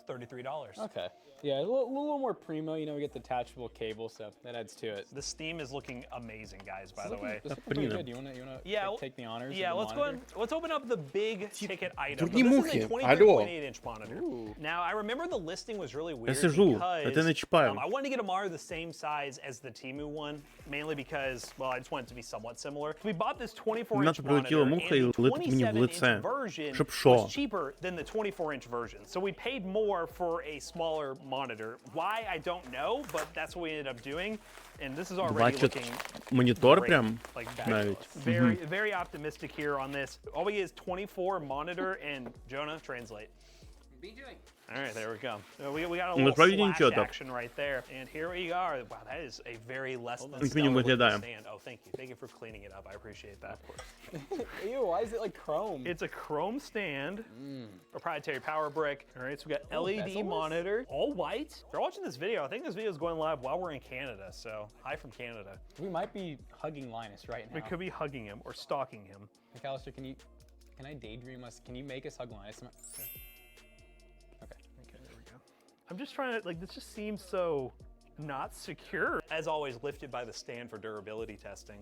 $33. Okay. Yeah, a little more primo. You know, we get the detachable cable, so that adds to it. The Steam is looking amazing, guys. By the way, This is pretty good. You wanna like, take the honors? Yeah, of the let's go monitor? ahead. Let's open up the big ticket item. So Дурні this is мухи. a 23.8-inch monitor. Now, I remember the listing was really weird сижу, а ти не чіпаю. I wanted to get a monitor the same size as the Temu one, mainly because, well, I just wanted it to be somewhat similar. We bought this 24-inch Надто monitor, прилетіла and муха і the летить мені в 27-inch лице. version Щоб was що? cheaper than the 24-inch version. So we paid more for a smaller monitor. Why, I don't know, but that's what we ended up doing. And this is already looking монітор great. прям Like навіть. very optimistic here on this. All we get is 24 monitor and Jonah translate. All right, there we go. We got a little slash action right there. And here we are. Wow, that is a very less than stellar looking stand. Oh, thank you. Thank you for cleaning it up. I appreciate that. Ew, why is it like chrome? It's a chrome stand, proprietary power brick. All right, so we got LED monitor, all white. If you're watching this video, I think this video is going live while we're in Canada, so hi from Canada. We might be hugging Linus right now. We could be hugging him or stalking him. McAllister, can I daydream us? Can you make us hug Linus? Okay, there we go. I'm just trying to, like, this just seems so not secure. As always, lifted by the stand for durability testing.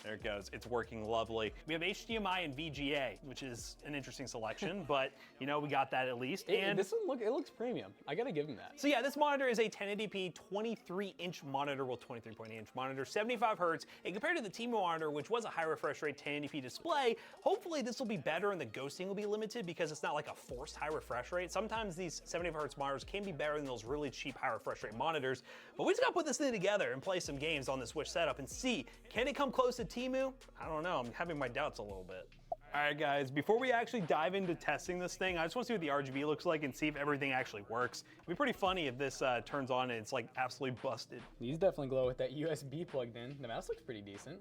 There it goes. It's working lovely. We have HDMI and VGA, which is an interesting selection, but you know, we got that at least. And this one it looks premium. I gotta give him that. So yeah, this monitor is a 1080p 23-inch monitor, well, 23.8-inch monitor, 75 hertz. And compared to the Temu monitor, which was a high refresh rate 1080p display, hopefully this will be better and the ghosting will be limited because it's not like a forced high refresh rate. Sometimes these 75 hertz monitors can be better than those really cheap high refresh rate monitors. But we just gotta put this thing together and play some games on this Switch setup and see, can it come close to Temu? I don't know, I'm having my doubts a little bit. All right, guys, before we actually dive into testing this thing, I just want to see what the RGB looks like and see if everything actually works. It'd be pretty funny if this turns on and it's like absolutely busted. These definitely glow with that USB plugged in. The mouse looks pretty decent.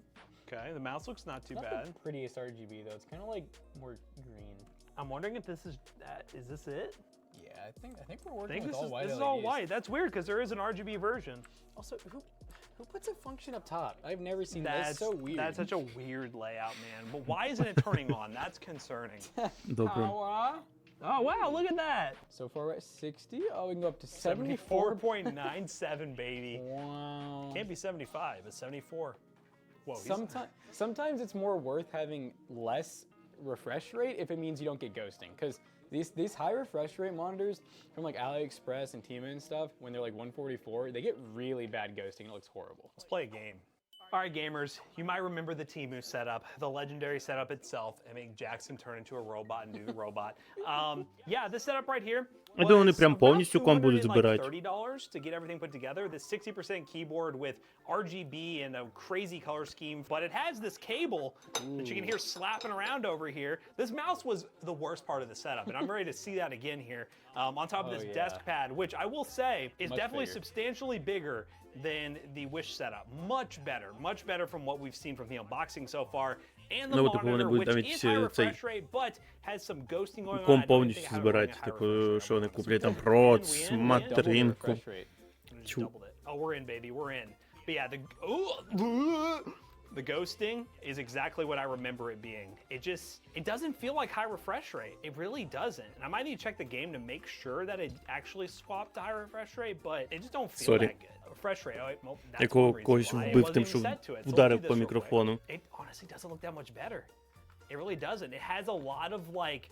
Okay, the mouse looks not too Not bad. the prettiest RGB though. It's kind of like more green. I'm wondering if this is this it? Yeah, I think we're working with all white. This is all white. That's weird because there is an RGB version. Also, who puts a function up top? I've never seen that. That's so weird. That's such a weird layout, man. But why isn't it turning on? That's concerning. Oh, wow, look at that. So far we're at 60. Oh, we can go up to 74.97, baby. Wow. Can't be 75, it's 74. Sometimes it's more worth having less refresh rate if it means you don't get ghosting. Because these high refresh rate monitors from like AliExpress and Temu and stuff, when they're like 144, they get really bad ghosting. It looks horrible. Let's play a game. All right, gamers, you might remember the Temu setup, the legendary setup itself, and make Jackson turn into a robot and do the robot. Yeah, this setup right here. Я думаю, вони прям повністю комп будуть збирати. $30 to get everything put together. This 60% keyboard with RGB and a crazy color scheme, but it has this cable that you can hear slapping around over here. This mouse was the worst part of the setup, and I'm ready to see that again here on top of this desk pad, which I will say is definitely substantially bigger than the Wish setup. Much better from what we've seen from the unboxing so far. And the monitor, which is high refresh rate, but has some ghosting going on. Комп повністю збирати, типу, що вони куплять там проц, материнку. Oh, we're in, baby, we're in. But yeah, the ghosting is exactly what I remember it being. It doesn't feel like high refresh rate. It really doesn't. And I might need to check the game to make sure that it actually swapped to high refresh rate, but it just don't feel that good. Refresh rate, well, that's one reason когось why it вбив wasn't тим, even що set to it. So let's вдарив do this по real мікрофону. quick. It honestly doesn't look that much better. It really doesn't. It has a lot of like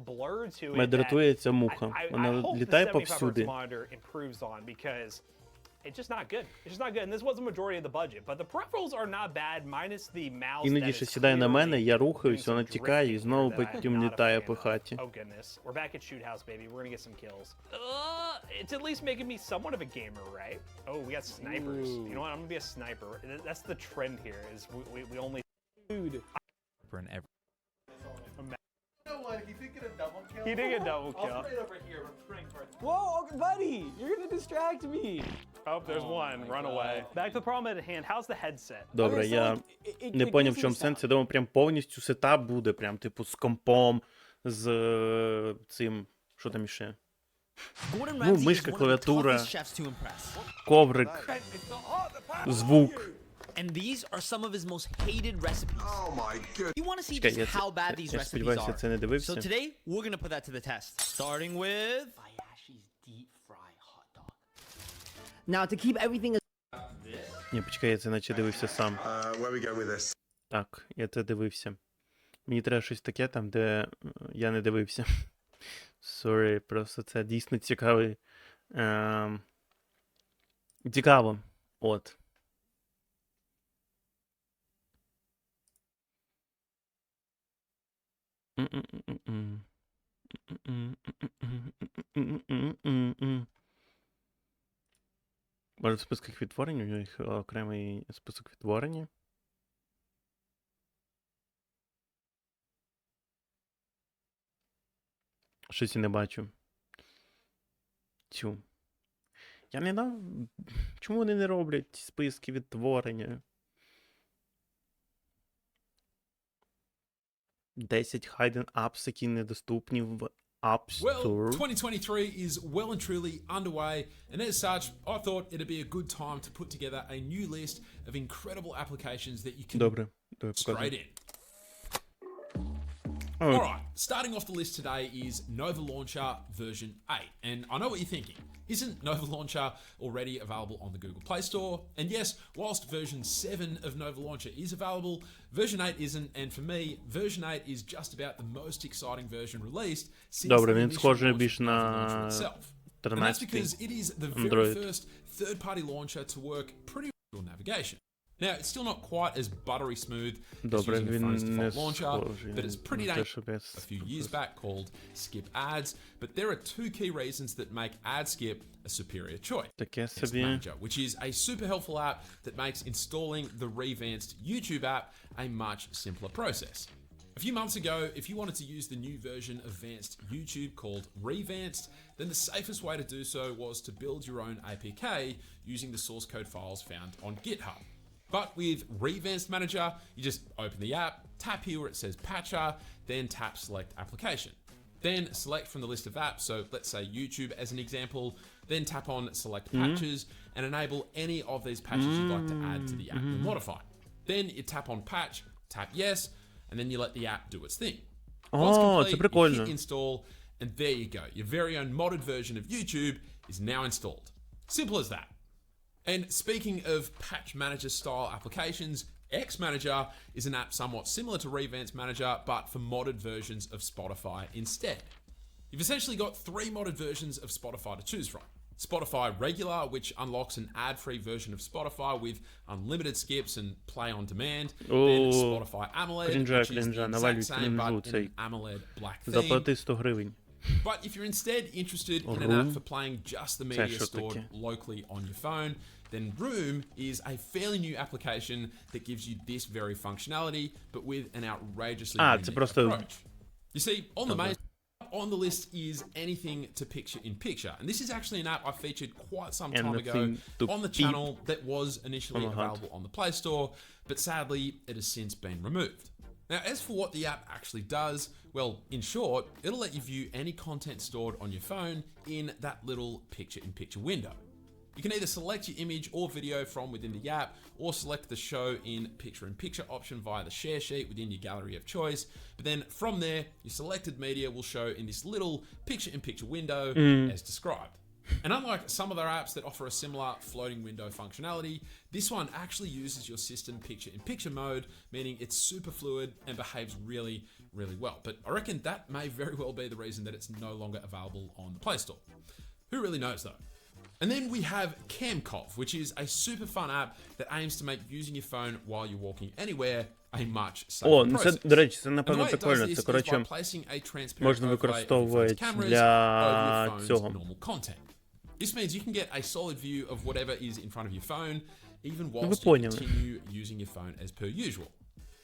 blur to it. Мене дратує ця I муха. Вона hope the літає 75 Hz повсюди. monitor improves on because it's just not good. It's just not good. And this was the majority of the budget. But the peripherals are not bad, minus the mouse. Іноді ще сідає на мене, я рухаюсь, вона тікає і знову потім літає по хаті. Oh goodness. We're back at shoot house, baby. We're gonna get some kills. It's at least making me somewhat of a gamer, right? Oh, we got snipers. You know what? I'm gonna be a sniper. That's the trend here. Is we only. Dude. For an every. You know what? He did get a double kill. He did get a double kill. I'll spray it over here. I'm spraying for it. Whoa, buddy! You're gonna distract me. Oh, there's one. Run away. Back to the problem at hand. How's the headset? Добре, я не поняв, в чому сенс. Я думав, прям повністю сетап буде, прям, типу, з компом, з цим, що там іще? Ну, мишка, клавіатура, коврик, звук. And these are some of his most hated recipes. Oh my god. You want to see just how bad these recipes are. So today, we're going to put that to the test. Starting with Bayashi's deep fry hot dog. Now to keep everything Ні, почекай, я це наче дивився сам. Where we go with this? Так, я це дивився. Мені треба щось таке там, де я не дивився. Sorry, просто це дійсно цікавий. Цікаво. От. Може в списках відтворень, у них окремий список відтворення. Щось я не бачу. Тю. Я не дав. Чому вони не роблять списки відтворення? 10 hidden apps, які недоступні в App Store. Well, 2023 is well and truly underway, and as such, I thought it'd be a good time to put together a new list of incredible applications that you can straight in. Alright, starting off the list today is Nova Launcher version 8. And I know what you're thinking. Isn't Nova Launcher already available on the Google Play Store? And yes, whilst version 7 of Nova Launcher is available, version 8 isn't, and for me, version 8 is just about the most exciting version released since the initial launch of Nova Launcher itself. And that's because it is the very first third-party launcher to work pretty well with navigation. Now, it's still not quite as buttery smooth as using a phone's default launcher, but it's pretty dangerous a few years back called Skip Ads, but there are two key reasons that make Ad Skip a superior choice. It's Manager, which is a super helpful app that makes installing the revamped YouTube app a much simpler process. A few months ago, if you wanted to use the new version of Vanced YouTube called Revanced, then the safest way to do so was to build your own APK using the source code files found on GitHub. But with Revanced Manager, you just open the app, tap here where it says Patcher, then tap Select Application. Then select from the list of apps, so let's say YouTube as an example, then tap on Select Patches and enable any of these patches you'd like to add to the app or modify. Then you tap on Patch, tap Yes, and then you let the app do its thing. Once complete, you hit Install, and there you go. Your very own modded version of YouTube is now installed. Simple as that. And speaking of patch manager style applications, X Manager is an app somewhat similar to Revamp's Manager, but for modded versions of Spotify instead. You've essentially got 3 modded versions of Spotify to choose from. Spotify Regular, which unlocks an ad-free version of Spotify with unlimited skips and play on demand. Then Spotify AMOLED, which is the exact same but in an AMOLED black theme. Заплати 100 гривень. But if you're instead interested in an app for playing just the media stored locally on your phone, then Room is a fairly new application that gives you this very functionality, but with an outrageously unique approach. You see, on the main on the list is anything to picture-in-picture, and this is actually an app I featured quite some time ago on the channel that was initially available on the Play Store, but sadly it has since been removed. Now, as for what the app actually does, well, in short, it'll let you view any content stored on your phone in that little picture-in-picture window. You can either select your image or video from within the app, or select the show in picture-in-picture option via the share sheet within your gallery of choice. But then from there, your selected media will show in this little picture-in-picture window as described. And unlike some other apps that offer a similar floating window functionality, this one actually uses your system picture-in-picture mode, meaning it's super fluid and behaves really, really well. But I reckon that may very well be the reason that it's no longer available on the Play Store. Who really knows though? And then we have Camcov, which is a super fun app that aims to make using your phone while you're walking anywhere a much safer process. Це, до речі, це напевно прикольно. Це, коротше, можна використовувати для цього. This means you can get a solid view of whatever is in front of your phone, even whilst you continue using your phone as per usual.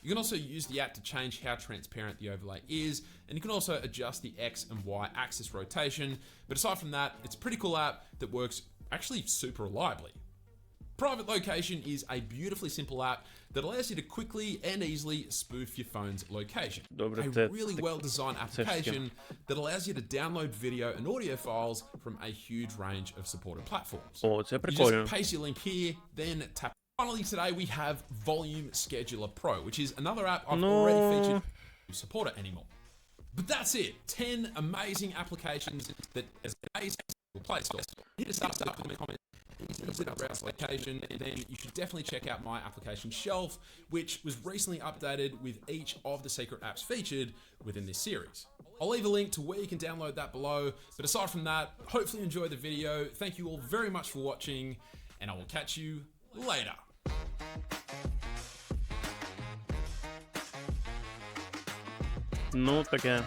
You can also use the app to change how transparent the overlay is, and you can also adjust the X and Y axis rotation. But aside from that, it's a pretty cool app that works actually super reliably. Private Location is a beautifully simple app that allows you to quickly and easily spoof your phone's location. A really well-designed application that allows you to download video and audio files from a huge range of supported platforms. You just paste your link here, then tap. Finally, today we have Volume Scheduler Pro, which is another app I've already featured to support it anymore. But that's it. 10 amazing applications that is amazing Play Store. Hit us up in the comments. Visit our browse location, and then you should definitely check out my application shelf, which was recently updated with each of the secret apps featured within this series. I'll leave a link to where you can download that below. But aside from that, hopefully you enjoyed the video. Thank you all very much for watching, and I will catch you later. Ну, таке.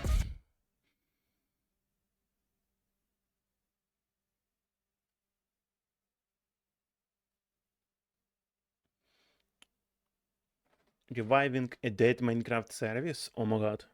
Reviving a dead Minecraft service? Oh my god.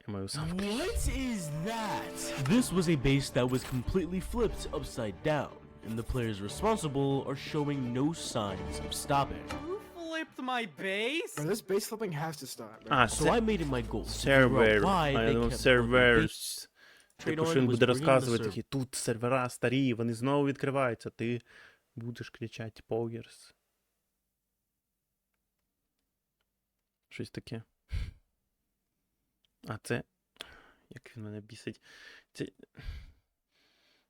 What is that? This was a base that was completely flipped upside down, and the players responsible are showing no signs of stopping. You flipped my base? Bro, this base flipping has to stop. So I made it my goal. Servers. Типу, що він буде розказувати такі, тут сервера старі, вони знову відкриваються, ти будеш кричати Powers. Щось таке. А це... Як він мене бісить. Це...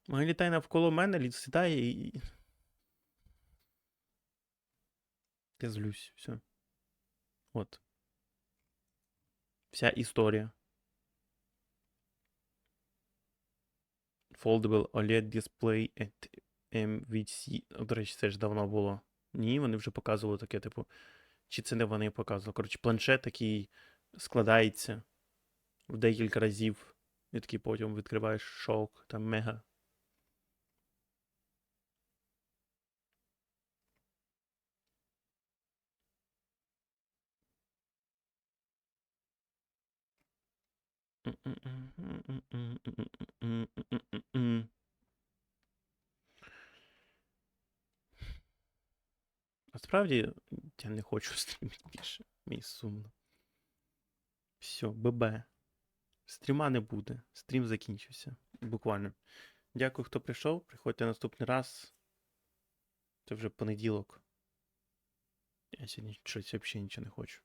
Мага літає навколо мене, сідає і... Я злюсь, все. От. Вся історія. Foldable OLED display at MVC. До речі, це ж давно було. Ні, вони вже показували таке, типу... Чи це не вони показували? Коротше, планшет такий складається в декілька разів. І такий потім відкриваєш шок, там мега. Насправді, я не хочу стрімити більше. Мені сумно. Все, ББ. Стріма не буде. Стрім закінчився. Буквально. Дякую, хто прийшов. Приходьте наступний раз. Це вже понеділок. Я сьогодні щось взагалі нічого не хочу.